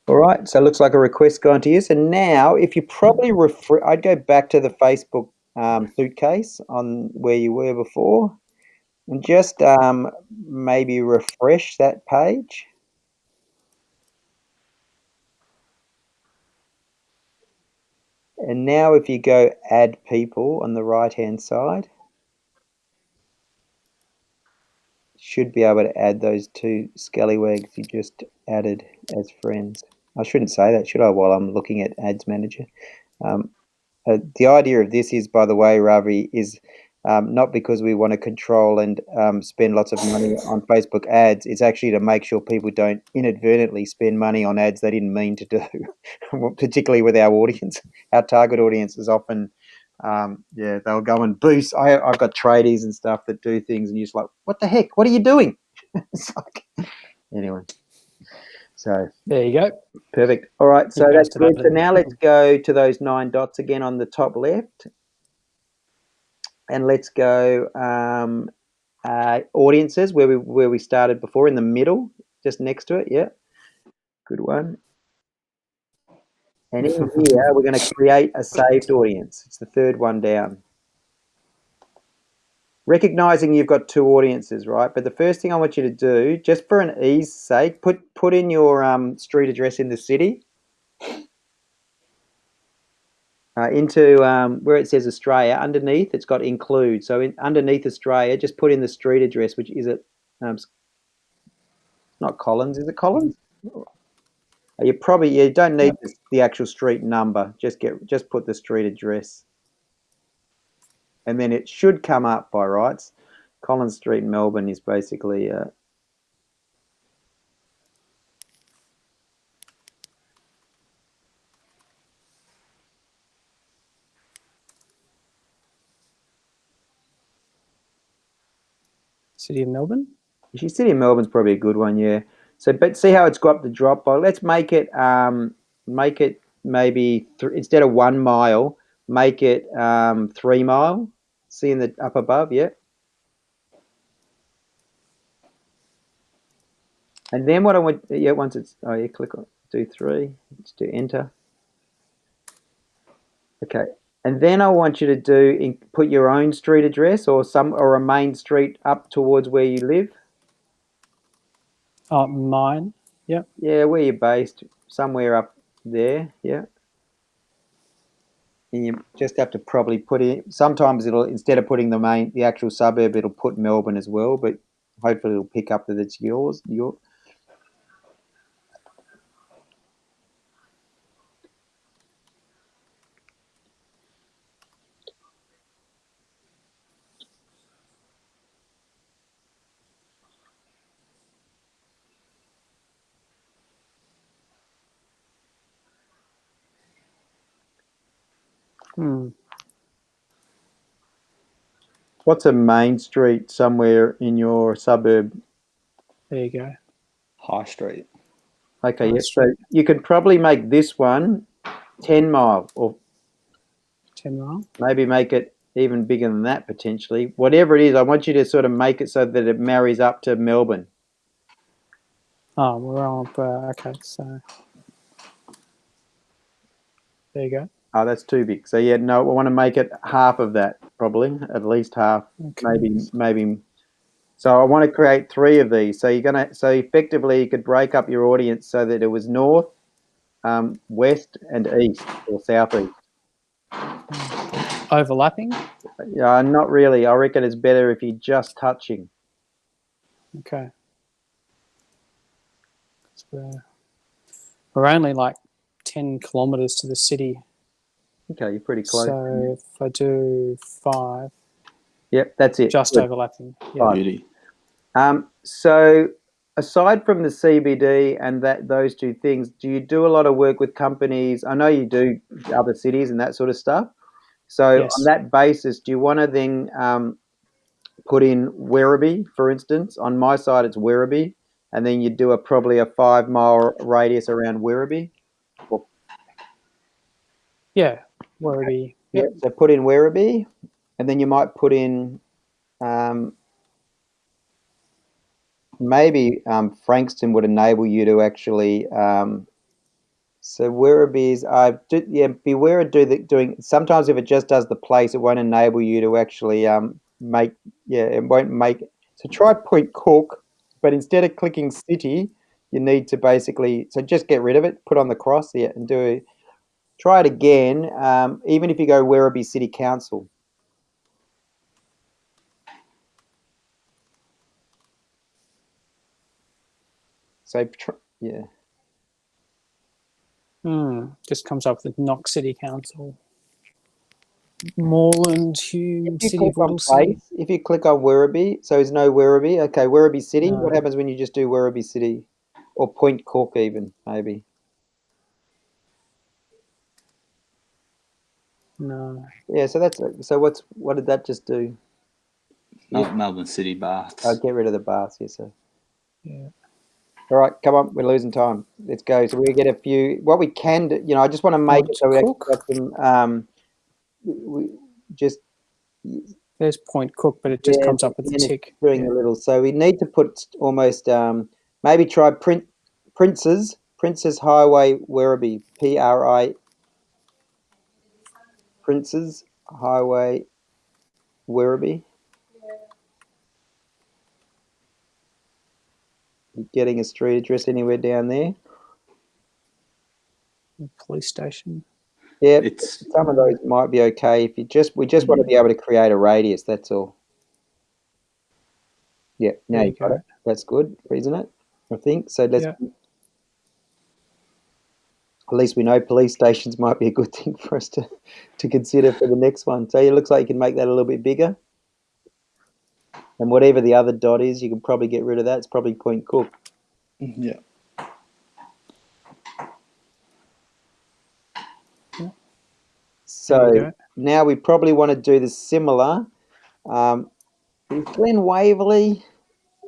All right, so it looks like a request gone to you. So now, if you probably I'd go back to the Facebook suitcase on where you were before and just maybe refresh that page. And now if you go add people on the right-hand side, should be able to add those two scallywags you just added as friends. I shouldn't say that, should I, while I'm looking at Ads Manager? The idea of this is, by the way, Ravi, is not because we want to control and spend lots of money on Facebook ads. It's actually to make sure people don't inadvertently spend money on ads they didn't mean to do, particularly with our audience. Our target audience is often, they'll go and boost. I've got tradies and stuff that do things and you're just like, what the heck? What are you doing? It's like, anyway. So there you go. Perfect. All right, so You that's good. posted So it. now let's go to those 9 dots again on the top left. And let's go audiences where we started before, in the middle, just next to it. Yeah, good one. And in here, we're going to create a saved audience. It's the third one down. Recognizing you've got 2 audiences, right? But the first thing I want you to do, just for an ease sake, put in your street address in the city. Into where it says Australia, underneath it's got include. So underneath Australia, just put in the street address, which is at not Collins. Is it Collins? You don't need the actual street number. Just put the street address, and then it should come up by rights. Collins Street, Melbourne is basically. City of Melbourne. City of Melbourne's probably a good one, yeah. So, but see how it's got the drop by. Let's make it maybe instead of 1 mile, make it 3 mile. See in the up above, yeah. And then what I want, yeah, once it's click on do 3, let's do enter. Okay, and then I want you to put your own street address or a main street up towards where you live. Mine. Yep. Yeah, where you're based, somewhere up there. Yeah. And you just have to probably put in. Sometimes it'll, instead of putting the actual suburb, it'll put Melbourne as well. But hopefully it'll pick up that it's yours. What's a main street somewhere in your suburb? There you go. High Street. Okay, yes. So you could probably make this one 10 mile, or 10 mile. maybe make it even bigger than that potentially. Whatever it is, I want you to sort of make it so that it marries up to Melbourne. Oh, we're on. Okay, so there you go. Oh, that's too big. So yeah, no, I want to make it half of that, probably at least half, maybe. So I want to create 3 of these. So so effectively you could break up your audience so that it was north, west, and east or southeast. Overlapping? Yeah, not really. I reckon it's better if you're just touching. Okay. So we're only like 10 kilometres to the city. Okay, you're pretty close. So if I do 5. Yep, that's it. Just Good. overlapping. Yep. Beauty. So aside from the CBD and those 2 things, do you do a lot of work with companies? I know you do other cities and that sort of stuff. So Yes. on that basis, do you want to then put in Werribee, for instance? On my side, it's Werribee, and then you do probably a 5 mile radius around Werribee. Yeah, Werribee. Yep. So put in Werribee, and then you might put in maybe Frankston would enable you to actually. So Werribee's, beware of doing. Sometimes if it just does the place, it won't enable you to actually make. Yeah, it won't make. So try Point Cook, but instead of clicking city, you need to basically. So just get rid of it, put on the cross, yeah, and try it again. Even if you go Werribee City Council. So yeah. Just comes up with Knox City Council. Moreland, Hume, City of Whittlesea. If you click on Werribee, so there's no Werribee. Okay, Werribee City. No. What happens when you just do Werribee City? Or Point Cook even, maybe. No. Yeah, so what did that just do? Melbourne City Baths. Oh, get rid of the baths, yes, sir. Yeah. All right, come on, we're losing time. Let's go. So we get a few. What we can do, I just want to make it so we actually got some. We just. There's Point Cook, but it just comes up with the tick. Doing a little. So we need to put almost maybe try Princes Highway Werribee, PRI. Princes Highway Werribee. You getting a street address anywhere down there? Police station. Yeah, some of those might be okay. If we just want to be able to create a radius. That's all. Yeah, now you got it. That's good, isn't it? I think. So let's Yeah. at least we know police stations might be a good thing for us to consider for the next one. So it looks like you can make that a little bit bigger. And whatever the other dot is, you can probably get rid of that. It's probably Point Cook. Yeah. So now we probably want to do the similar. Is Glen Waverley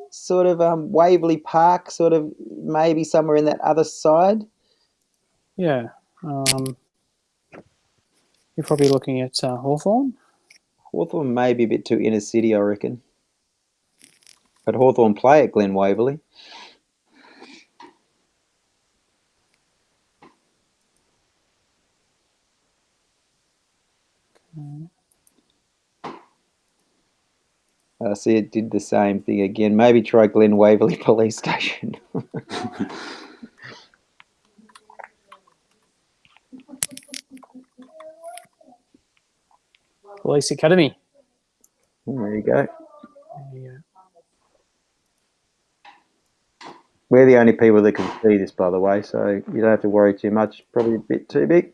sort of Waverley Park, sort of maybe somewhere in that other side? Yeah. You're probably looking at Hawthorn. Hawthorn may be a bit too inner city, I reckon. But Hawthorn play at Glen Waverley. See, it did the same thing again. Maybe try Glen Waverley Police Station. Police Academy. There you go. Yeah. We're the only people that can see this, by the way, so you don't have to worry too much. Probably a bit too big.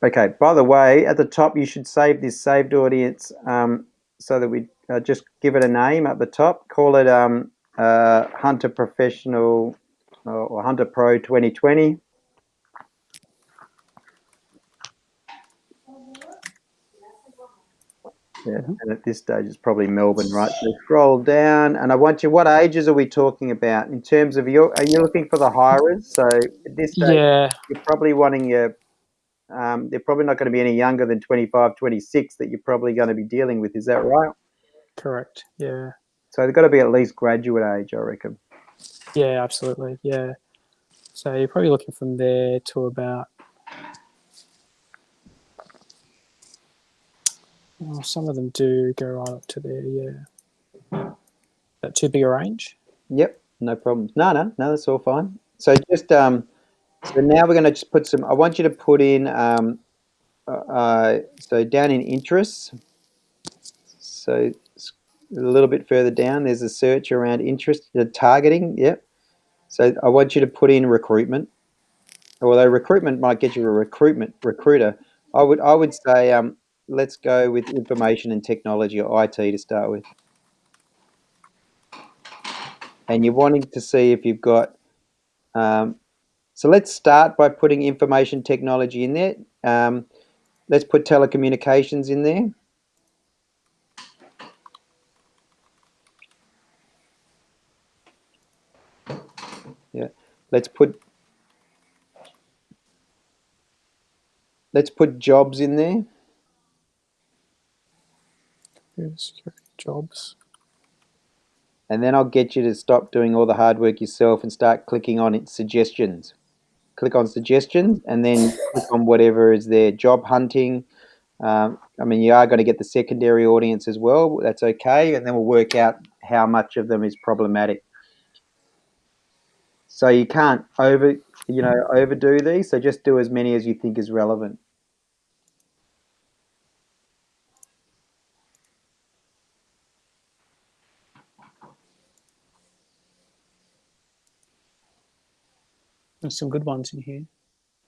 Okay, by the way, at the top, you should save this saved audience so that we just give it a name at the top. Call it Hunter Professional or Hunter Pro 2020. Yeah, and at this stage, it's probably Melbourne, right? So scroll down, and I want you. What ages are we talking about in terms of your? Are you looking for the hirers? So at this stage, Yeah. you're probably wanting your. They're probably not going to be any younger than 25, 26 that you're probably going to be dealing with. Is that right? Correct. Yeah. So they've got to be at least graduate age, I reckon. Yeah, absolutely. Yeah. So you're probably looking from there to about. Well, some of them do go right up to there. Yeah. That too big a range? Yep, no problems. No, that's all fine. So just so now we're going to just put some. I want you to put in so down in interests. So a little bit further down, there's a search around interest, the targeting. Yep. So I want you to put in recruitment. Although recruitment might get you a recruiter, I would say let's go with information and technology or IT to start with. And you're wanting to see if you've got. So let's start by putting information technology in there. Let's put telecommunications in there. Yeah. Let's put jobs in there. Security jobs. And then I'll get you to stop doing all the hard work yourself and start clicking on it, suggestions. Click on suggestions and then click on whatever is there. Job hunting. I mean, you are going to get the secondary audience as well. That's okay. And then we'll work out how much of them is problematic. So you can't overdo these. So just do as many as you think is relevant. There's some good ones in here.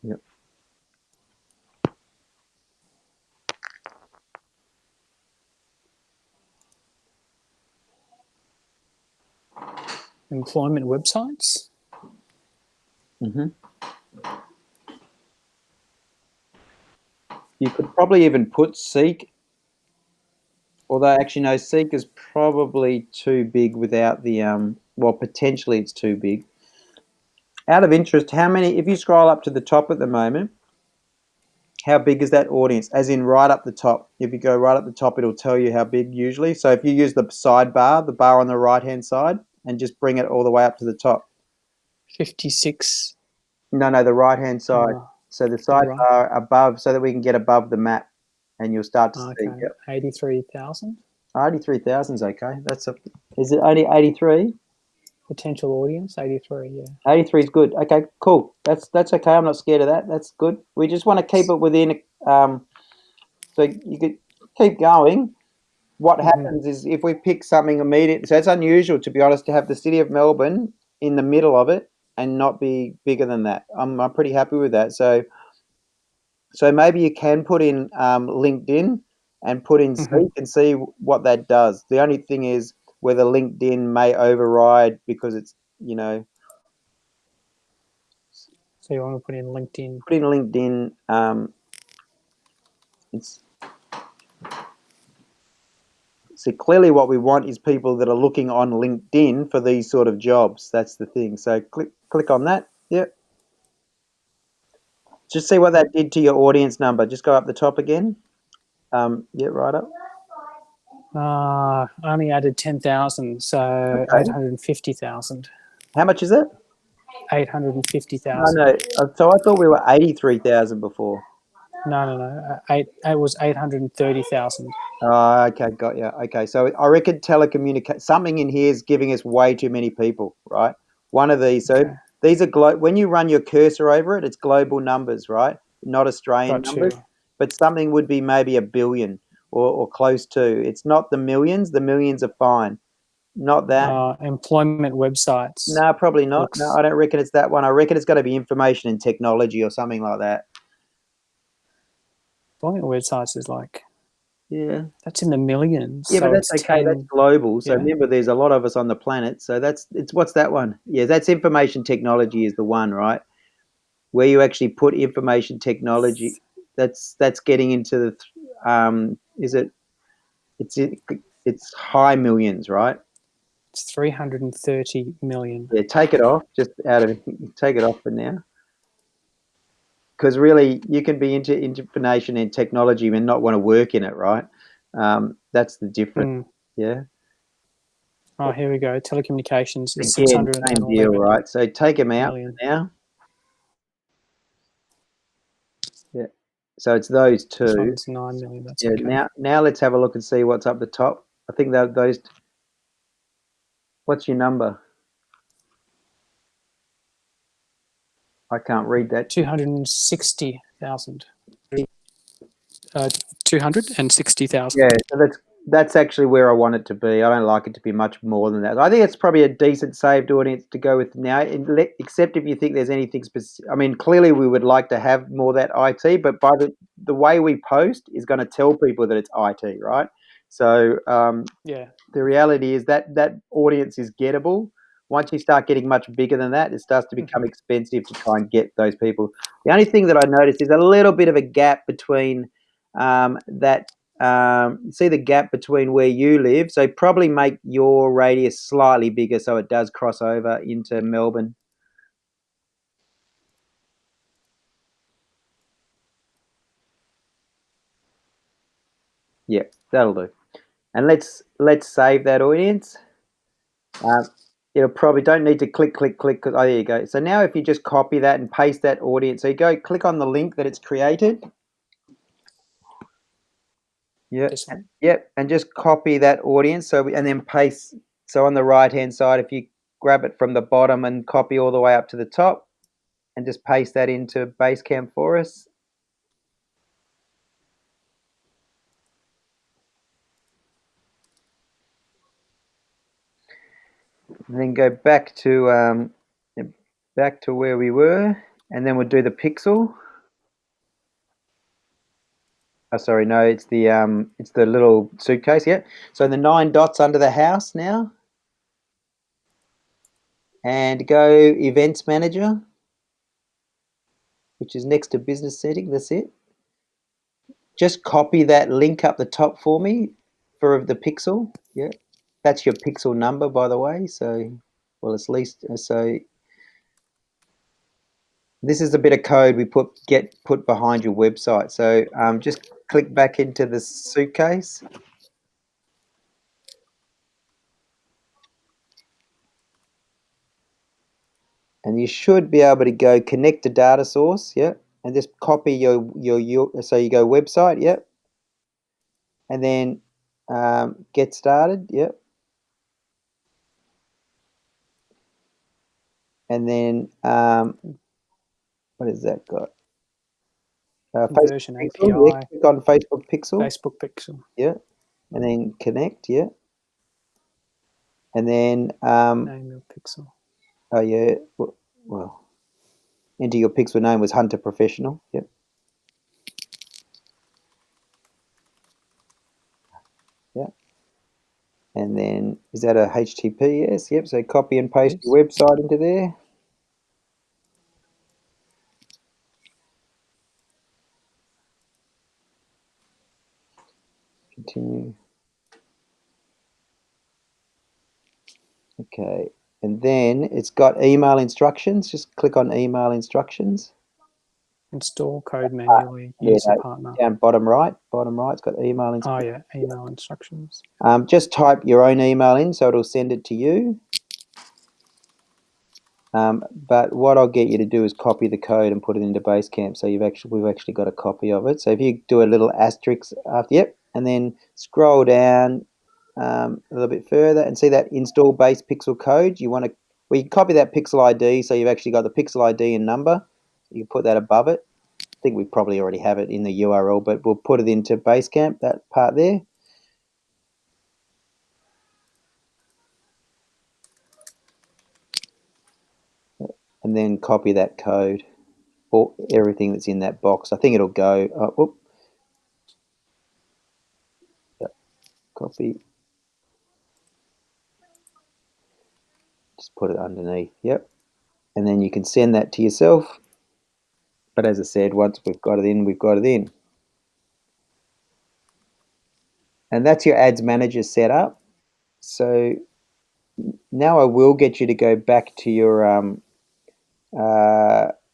Yep. Employment websites. Mm-hmm. You could probably even put Seek, although actually no, Seek is probably too big without the well, potentially it's too big. Out of interest, how many? If you scroll up to the top at the moment, how big is that audience? As in right up the top. If you go right up the top, it'll tell you how big usually. So if you use the sidebar, the bar on the right hand side, and just bring it all the way up to the top. 56. No, the right hand side. So the sidebar above, so that we can get above the map, and you'll start to see. Yep. 83,000. 83,000 is okay. Is it only 83? Potential audience, 83, yeah. 83 is good. Okay, cool. That's okay. I'm not scared of that. That's good. We just want to keep it within. So you could keep going. what happens is if we pick something immediate, so it's unusual, to be honest, to have the city of Melbourne in the middle of it and not be bigger than that. I'm pretty happy with that. So maybe you can put in LinkedIn and put in Seek and see what that does. The only thing is whether LinkedIn may override because it's, So you want to put in LinkedIn. put in LinkedIn. It's So clearly what we want is people that are looking on LinkedIn for these sort of jobs. That's the thing. So click on that. Yep. Just see what that did to your audience number. Just go up the top again. Yeah, right up. I only added 10,000, so Okay. 850,000. How much is it? 850,000. No. So I thought we were 83,000 before. No. It was 830,000. Oh, okay, got you. Okay, so I reckon something in here is giving us way too many people, right? One of these. So Okay. these are when you run your cursor over it, it's global numbers, right? Not Australian Got numbers. you. But something would be maybe a billion or close to. It's not the millions. The millions are fine. Not that. Employment websites. No, probably not. No, Looks I don't reckon it's that one. I reckon it's going to be information and technology or something like that. employment websites is like, Yeah. that's in the millions. Yeah, but So that's it's okay. That's 10. global. So Yeah. remember, there's a lot of us on the planet. So it's what's that one? Yeah, that's information technology is the one, right? Where you actually put information technology. That's getting into is it? It's high millions, right? It's 330 million. Yeah, take it off. Just take it off for now. Because really, you can be into information and technology and not want to work in it, right? That's the difference. Yeah. Oh, here we go. Telecommunications is Again, same deal, 611 right? So take them out million. for now. Yeah. So it's those This two. one's 9 million. That's Yeah. okay. Now let's have a look and see what's up the top. I think that those. What's your number? I can't read that. 260,000. 260,000. Yeah. So that's actually where I want it to be. I don't like it to be much more than that. I think it's probably a decent saved audience to go with now, except if you think there's anything specific. I mean, clearly we would like to have more that IT, but by the way we post is going to tell people that it's IT, right? So Yeah. the reality is that audience is gettable. Once you start getting much bigger than that, it starts to become expensive to try and get those people. The only thing that I noticed is a little bit of a gap between that. See the gap between where you live, so probably make your radius slightly bigger so it does cross over into Melbourne. Yeah, that'll do. And let's save that audience. It'll probably don't need to click because there you go. So now if you just copy that and paste that audience, so you go click on the link that it's created. Yeah. This one. Yep. And just copy that audience. And then paste. So on the right hand side, if you grab it from the bottom and copy all the way up to the top and just paste that into Basecamp for us. And then go back to where we were, and then we'll do the pixel. Oh, sorry, no, it's the little suitcase. Yeah. So the 9 dots under the house now, and go Events Manager, which is next to Business Setting. That's it. Just copy that link up the top for me for the pixel. Yeah, that's your pixel number, by the way. So, well, it's least so. This is a bit of code we put behind your website. So just click back into the suitcase. And you should be able to go connect to data source, yeah, and just copy your so you go website, yeah, and then get started, yeah, and then what has that got? Facebook Conversion Pixel, yeah, API. click on Facebook Pixel, Facebook Pixel. yeah, and then connect, yeah. And then, Name your pixel. oh yeah, well, enter your pixel name was Hunter Professional, yep. Yeah. And then, is that a HTTPS? Yep, so copy and paste your website into there. Continue. Okay, and then it's got email instructions. Just click on email instructions. Install code manually. Use a partner. Down bottom right, it's got email instructions. Oh yeah, email instructions. Just type your own email in, so it'll send it to you. But what I'll get you to do is copy the code and put it into Basecamp. So we've actually got a copy of it. So if you do a little asterisk after, yep, and then scroll down a little bit further and see that install base pixel code. You can copy that pixel ID. So you've actually got the pixel ID and number. You can put that above it. I think we probably already have it in the URL, but we'll put it into Basecamp, that part there. And then copy that code or everything that's in that box. I think it'll go, yep, copy. Just put it underneath, yep. And then you can send that to yourself. But as I said, once we've got it in, we've got it in. And that's your ads manager set up. So now I will get you to go back to your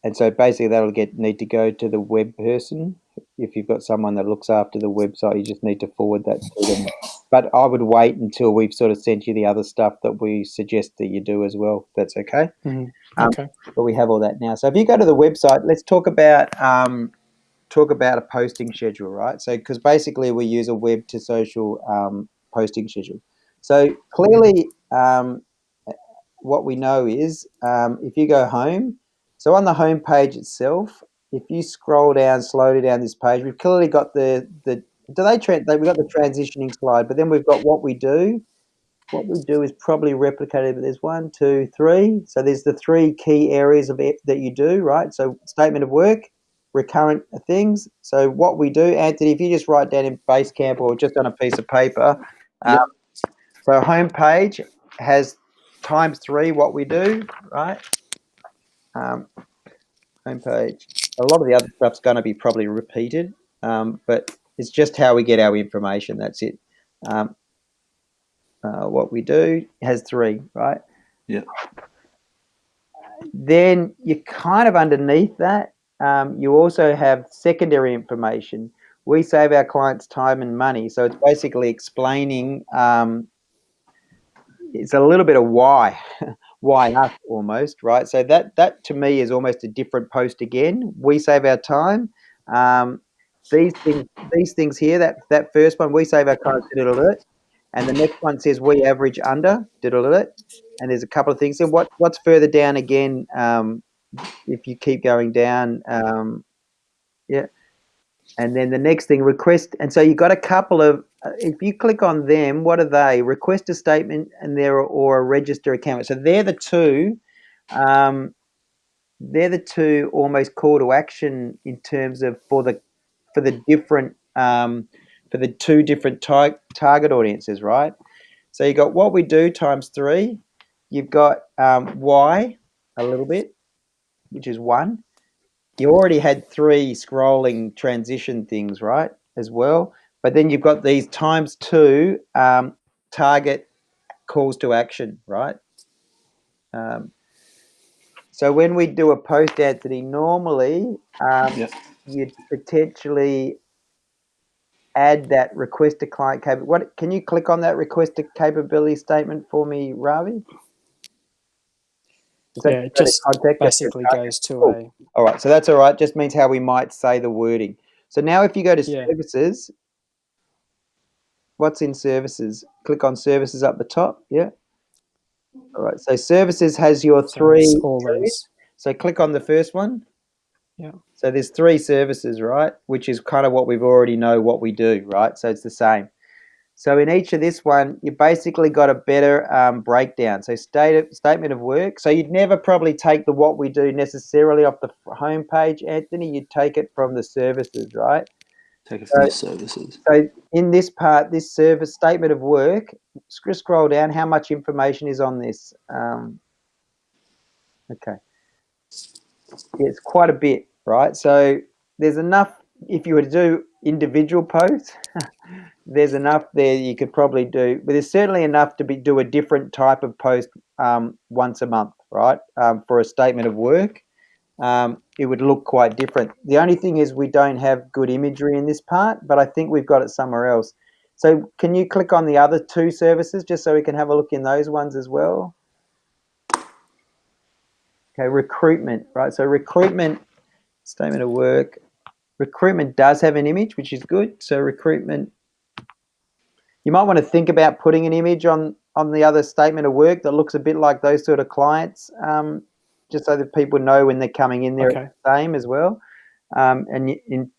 and so basically that'll need to go to the web person. If you've got someone that looks after the website, you just need to forward that to them. But I would wait until we've sort of sent you the other stuff that we suggest that you do as well. That's okay. Okay. But we have all that now. So if you go to the website, let's talk about a posting schedule, right? So because basically we use a web to social posting schedule. So clearly, what we know is if you go home, so on the home page itself, if you scroll down slowly down this page, we've clearly got we've got the transitioning slide, but then we've got what we do. What we do is probably replicated, but there's 1, 2, 3. So there's the 3 key areas of it that you do, right? So statement of work, recurrent things. So what we do, Anthony, if you just write down in Basecamp or just on a piece of paper. Yep. So home page has ×3 what we do, right? Home page. A lot of the other stuff's going to be probably repeated, but it's just how we get our information. That's it. What we do has 3, right? Yeah. Then you kind of underneath that, you also have secondary information. We save our clients time and money. So it's basically explaining, it's a little bit of why, why us almost, right? So that to me is almost a different post again. We save our time. These things here, that first one, we save our clients, and the next one says we average under, and there's a couple of things. And what's further down again? If you keep going down, yeah. And then the next thing, request. And so you've got a couple of, if you click on them, what are they? Request a statement and or a register account. So they're the two, almost call to action in terms of for the different, for the 2 different target audiences, right? So you got what we do ×3. You've got why a little bit, which is 1. You already had 3 scrolling transition things, right, as well. But then you've got these ×2 target calls to action, right? So when we do a post, Anthony, normally Yep. you'd potentially add that request to client capability. What can you click on that request to capability statement for me, Ravi? Yeah, it just basically goes to a. All right, so that's all right. Just means how we might say the wording. So now if you go to services, what's in services? Click on services up the top. Yeah. All right. So services has your 3 all these. So click on the first one. Yeah. So there's 3 services, right? Which is kind of what we've already know what we do, right? So it's the same. So in each of this one, you basically got a better breakdown. So statement of work. So you'd never probably take the what we do necessarily off the homepage, Anthony. You'd take it from the services, right? Take it from the services. So in this part, this service statement of work, scroll down. How much information is on this? Okay, yeah, it's quite a bit, right? So there's enough. If you were to do individual posts, there's enough there you could probably do, but there's certainly enough to do a different type of post once a month, right? For a statement of work, it would look quite different. The only thing is we don't have good imagery in this part, but I think we've got it somewhere else. So can you click on the other two services just so we can have a look in those ones as well? Okay, recruitment, right? So recruitment, statement of work. Recruitment does have an image, which is good. So recruitment, you might want to think about putting an image on the other statement of work that looks a bit like those sort of clients, just so that people know when they're coming in there Okay. it's the same as well. And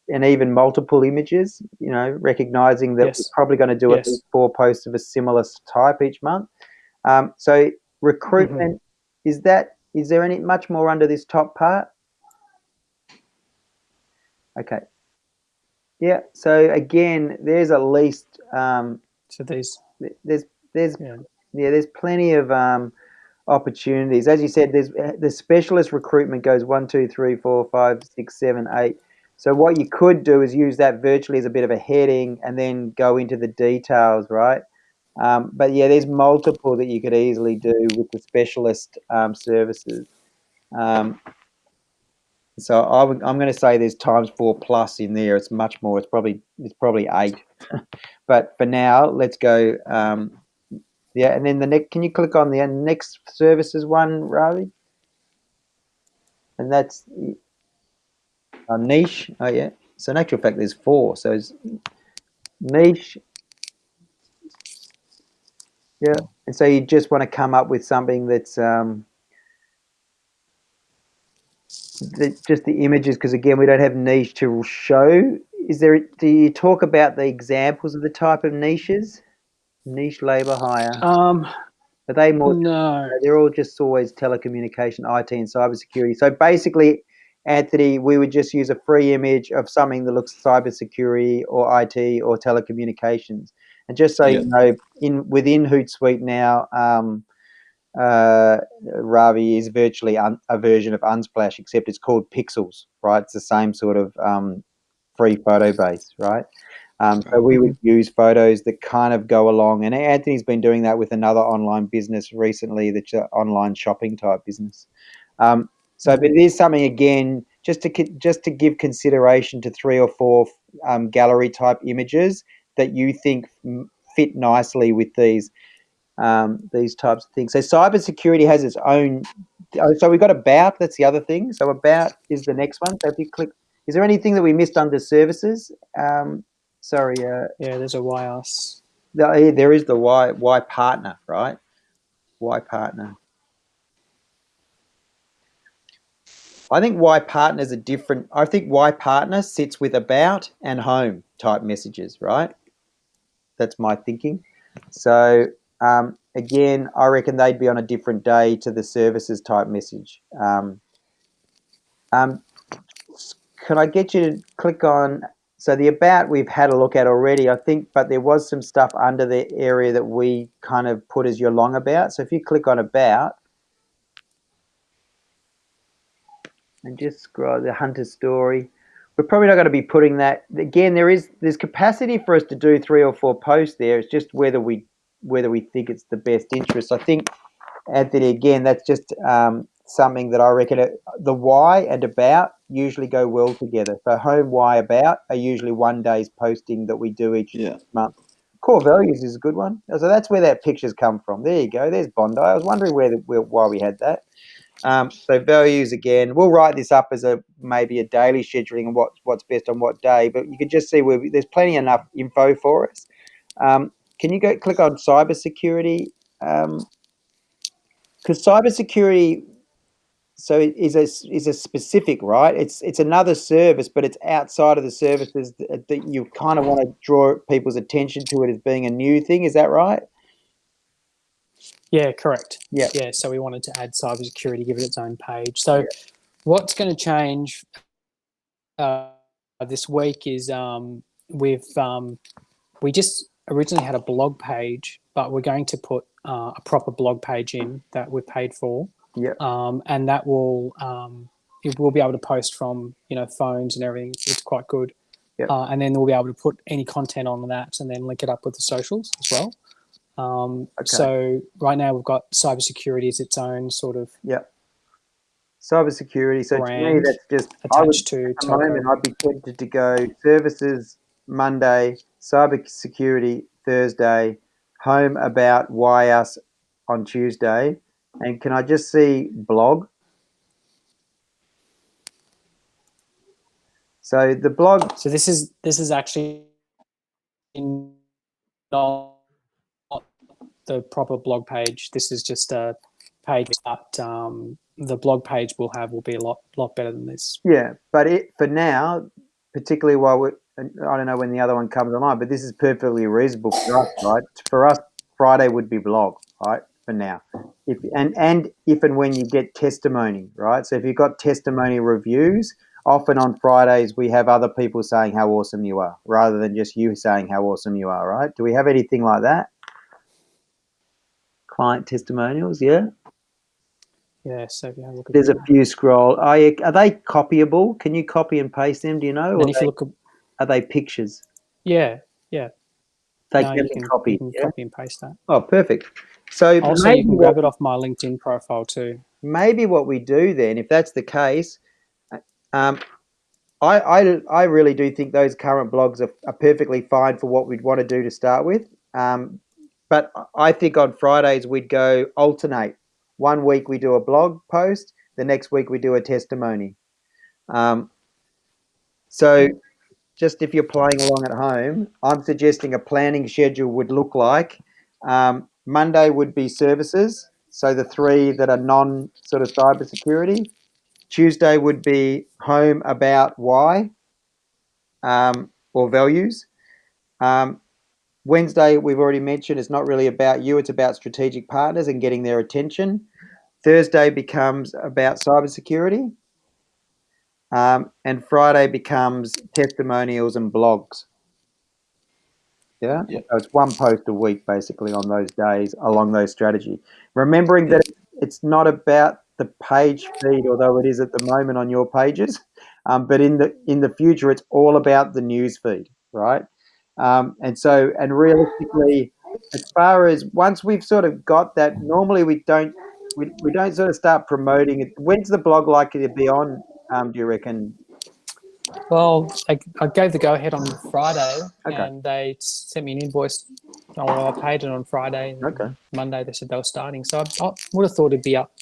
even multiple images, recognizing that we're Yes. probably going to do at Yes. least 4 posts of a similar type each month. So recruitment, is there any much more under this top part? Okay. Yeah. So again, there's at least So these. there's Yeah. there's plenty of opportunities. As you said, there's the specialist recruitment goes 1, 2, 3, 4, 5, 6, 7, 8. So what you could do is use that virtually as a bit of a heading and then go into the details, right? But yeah, there's multiple that you could easily do with the specialist services. So I'm going to say there's times 4 plus in there. It's much more. It's probably 8. But for now, let's go. Yeah, and then the next. Can you click on the next services one, Ravi? And that's niche. Oh yeah. So in actual fact, there's 4. So it's niche. Yeah. And so you just want to come up with something that's just the images, because again, we don't have niche to show. Do you talk about the examples of the type of niches? Niche labor hire. Are they more? No. They're all just always telecommunication, IT, and cybersecurity. So basically, Anthony, we would just use a free image of something that looks cybersecurity or IT or telecommunications. And just so you know, within Hootsuite now, Ravi is virtually a version of Unsplash, except it's called Pixels, right? It's the same sort of free photo base, right? So we would use photos that kind of go along, and Anthony's been doing that with another online business recently, that's an online shopping type business. But it is something, again, just to give consideration to 3 or 4 gallery type images that you think fit nicely with these types of things. So cybersecurity has its own. So we've got about. That's the other thing. So about is the next one. So if you click, is there anything that we missed under services? Sorry. Yeah. There's a YS. There is the Y partner, right? Y partner. I think Y partners are different. I think Y partner sits with about and home type messages, right? That's my thinking. So again, I reckon they'd be on a different day to the services type message. Can I get you to click on? So the about we've had a look at already, I think, but there was some stuff under the area that we kind of put as your long about. So if you click on about and just scroll the Hunter story, we're probably not going to be putting that. Again, there's capacity for us to do 3 or 4 posts there. It's just whether we think it's the best interest. I think, Anthony, again, that's just something that I reckon the why and about usually go well together. So home, why, about are usually one day's posting that we do each month. Core values is a good one. So that's where that picture's come from. There you go. There's Bondi. I was wondering why we had that. So values, again, we'll write this up as maybe a daily scheduling and what's best on what day. But you can just see where there's plenty enough info for us. Can you go click on cybersecurity? Because cybersecurity, so it is a specific, right? It's another service, but it's outside of the services that you kind of want to draw people's attention to it as being a new thing. Is that right? Yeah, correct. Yeah. Yeah, so we wanted to add cybersecurity, give it its own page. So Yeah. what's going to change this week is we just originally had a blog page, but we're going to put a proper blog page in that we've paid for, Yeah. and that will it will be able to post from phones and everything. It's quite good. Yep. And then we'll be able to put any content on that and then link it up with the socials as well. Okay. So right now we've got cybersecurity as its own sort of Cybersecurity. So to me, brand that's just, I would, attached to at the telco. moment, I'd be tempted to go services Monday, cybersecurity Thursday, home about why us on Tuesday. And can I just see blog? So the blog, So this is actually not the proper blog page. This is just a page that the blog page will be a lot better than this. yeah, but for now, particularly while I don't know when the other one comes online, but this is perfectly reasonable for us, right? For us, Friday would be blog, right? For now, and if and when you get testimony, right? So if you've got testimony reviews, often on Fridays we have other people saying how awesome you are, rather than just you saying how awesome you are, right? Do we have anything like that? Client testimonials, yeah. Yeah, so if you have a look at There's a that. few scroll. Are they copyable? Can you copy and paste them? Do you know? Then if you look at Are they pictures? yeah, They no, can you be can copied, yeah? copy and paste that. Oh, perfect. So Also, you can grab it off my LinkedIn profile too. maybe what we do then, if that's the case, um, I really do think those current blogs are perfectly fine for what we'd want to do to start with. But I think on Fridays we'd go alternate. One week we do a blog post, the next week we do a testimony. So just if you're playing along at home, I'm suggesting a planning schedule would look like Monday would be services, so the three that are non sort of cybersecurity. Tuesday would be home about why or values. Um, Wednesday, we've already mentioned, is not really about you, it's about strategic partners and getting their attention. Thursday becomes about cybersecurity. And Friday becomes testimonials and blogs. Yeah, Yep. so it's one post a week basically on those days along those strategy. Remembering that Yep. it's not about the page feed, although it is at the moment on your pages, but in the future it's all about the news feed, right? And realistically, as far as once we've sort of got that, normally we don't sort of start promoting it. When's the blog likely to be on? Do you reckon? Well, I gave the go ahead on Friday, Okay, and they sent me an invoice. Oh, well, I paid it on Friday, and okay. Monday they said they were starting. So I would have thought it'd be up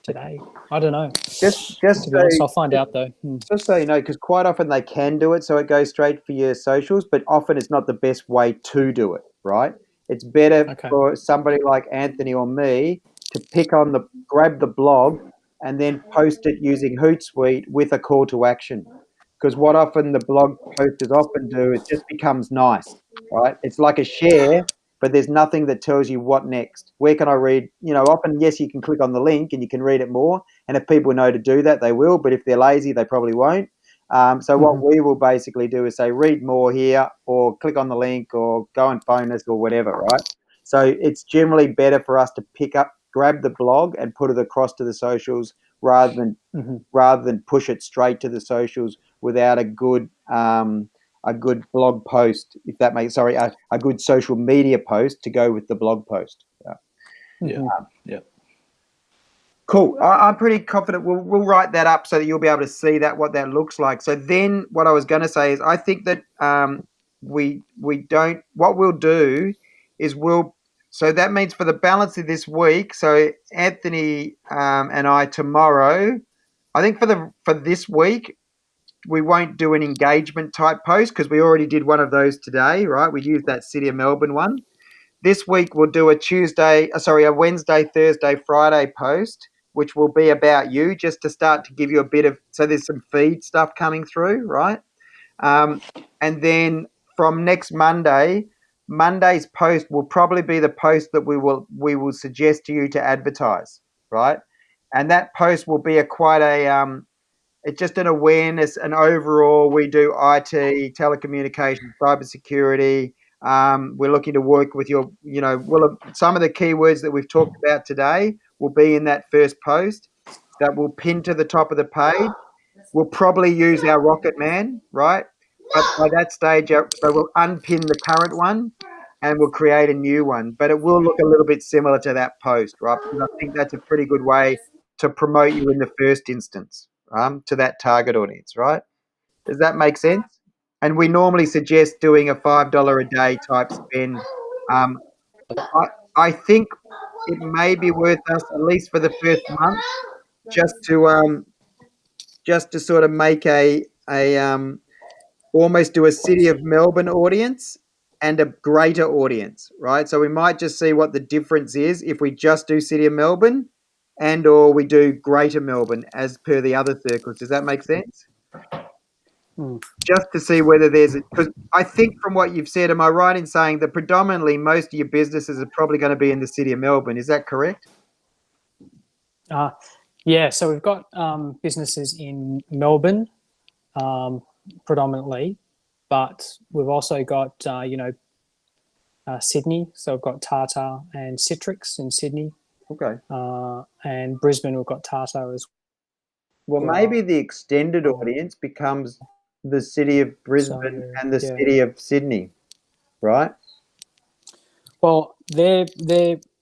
today. I don't know. Just To be honest, I'll find out though. just so you know, because quite often they can do it so it goes straight for your socials, but often it's not the best way to do it, right? It's better Okay. for somebody like Anthony or me to grab the blog and then post it using Hootsuite with a call to action. Because what often the blog posters often do, it just becomes nice, right? It's like a share, but there's nothing that tells you what next. Where can I read? Often, yes, you can click on the link and you can read it more. And if people know to do that, they will. But if they're lazy, they probably won't. So what we will basically do is say, read more here, or click on the link, or go and phone us, or whatever, right? So it's generally better for us to grab the blog and put it across to the socials rather than Mm-hmm. push it straight to the socials without a good blog post, if that makes a good social media post to go with the blog post. Yeah. Yeah. Mm-hmm. Yeah. Cool. I'm pretty confident we'll write that up so that you'll be able to see what that looks like. So then, what I was going to say is, I think that we don't. What we'll do is So that means for the balance of this week. So Anthony and I tomorrow. I think for this week we won't do an engagement type post because we already did one of those today, right? We used that City of Melbourne one. This week we'll do a Wednesday, Thursday, Friday post which will be about you, just to start to give you a bit of, so there's some feed stuff coming through, right? And then from next Monday, Monday's post will probably be the post that we will suggest to you to advertise, right? And that post will be quite a it's just an awareness, and overall we do IT, telecommunications, cybersecurity. We're looking to work with your, some of the keywords that we've talked about today will be in that first post that will pin to the top of the page. We'll probably use our Rocket Man, right? But by that stage, so we'll unpin the current one and we'll create a new one. But it will look a little bit similar to that post, right? Because I think that's a pretty good way to promote you in the first instance, to that target audience, right? Does that make sense? And we normally suggest doing a $5 a day type spend. Um, I, I think it may be worth us, at least for the first month, just to sort of make a almost do a City of Melbourne audience and a greater audience, right? So we might just see what the difference is if we just do City of Melbourne and or we do Greater Melbourne as per the other circles. Does that make sense? Just to see whether because I think from what you've said, am I right in saying that predominantly most of your businesses are probably going to be in the City of Melbourne? Is that correct? Yeah, so we've got businesses in Melbourne predominantly, but we've also got, Sydney. So we've got Tata and Citrix in Sydney. Okay. And Brisbane, we've got Tata as well. Well, maybe the extended audience becomes the City of Brisbane and the City of Sydney, right? Well, they're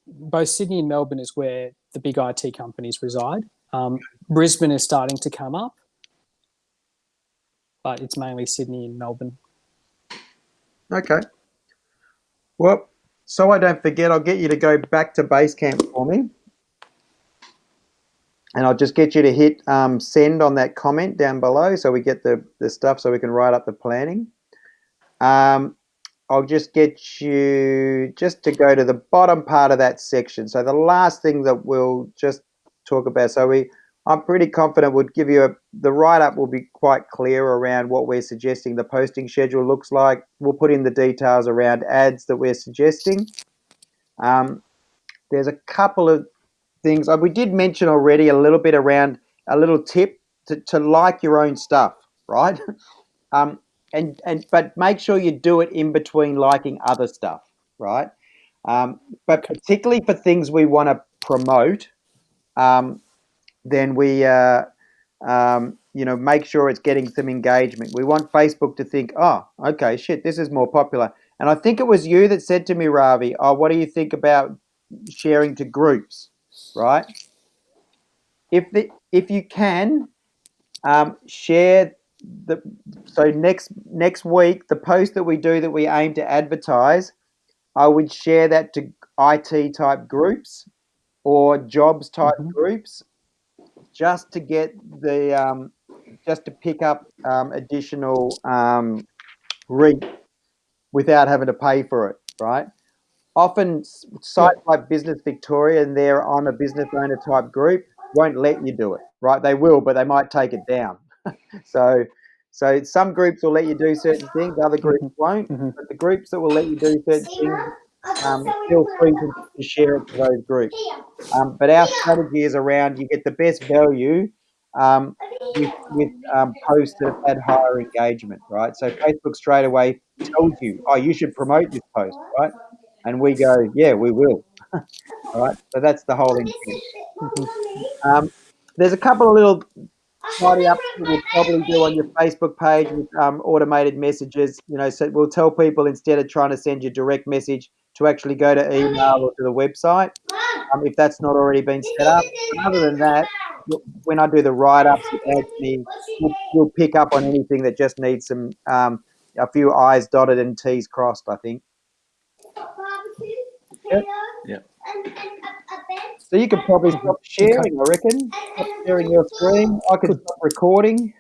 both Sydney and Melbourne is where the big IT companies reside. Brisbane is starting to come up, but it's mainly Sydney and Melbourne. Okay. Well, so I don't forget, I'll get you to go back to Basecamp for me. And I'll just get you to hit send on that comment down below so we get the stuff so we can write up the planning. I'll just get you just to go to the bottom part of that section. So the last thing that we'll just talk about. So I'm pretty confident we'll give you the write-up will be quite clear around what we're suggesting the posting schedule looks like. We'll put in the details around ads that we're suggesting. There's a couple of things. We did mention already a little bit around a little tip to like your own stuff, right? But make sure you do it in between liking other stuff, right? But particularly for things we want to promote, then we make sure it's getting some engagement. We want Facebook to think, oh, okay, shit, this is more popular. And I think it was you that said to me, Ravi, oh, what do you think about sharing to groups, right? If you can share so next week the post that we do that we aim to advertise, I would share that to IT type groups or jobs type groups, just to get the just to pick up additional reach without having to pay for it, right? Often sites like Business Victoria, and they're on a business owner type group, won't let you do it, right? They will, but they might take it down. So some groups will let you do certain things, other groups won't. But the groups that will let you do certain things, feel free to share it to those groups. But our strategy is around you get the best value with posts that have had higher engagement, right? So Facebook straight away tells you, oh, you should promote this post, right? And we go, yeah, we will. All right. So that's the whole intent. There's a couple of little tidy ups that we'll probably do on your Facebook page with automated messages. So we'll tell people, instead of trying to send you direct message, to actually go to email or to the website, if that's not already been set up. But other than that, when I do the write-ups with Anthony, we'll pick up on anything that just needs some a few I's dotted and T's crossed, I think. Yeah. So you could probably stop sharing, I reckon. Stop sharing your screen. I could stop recording.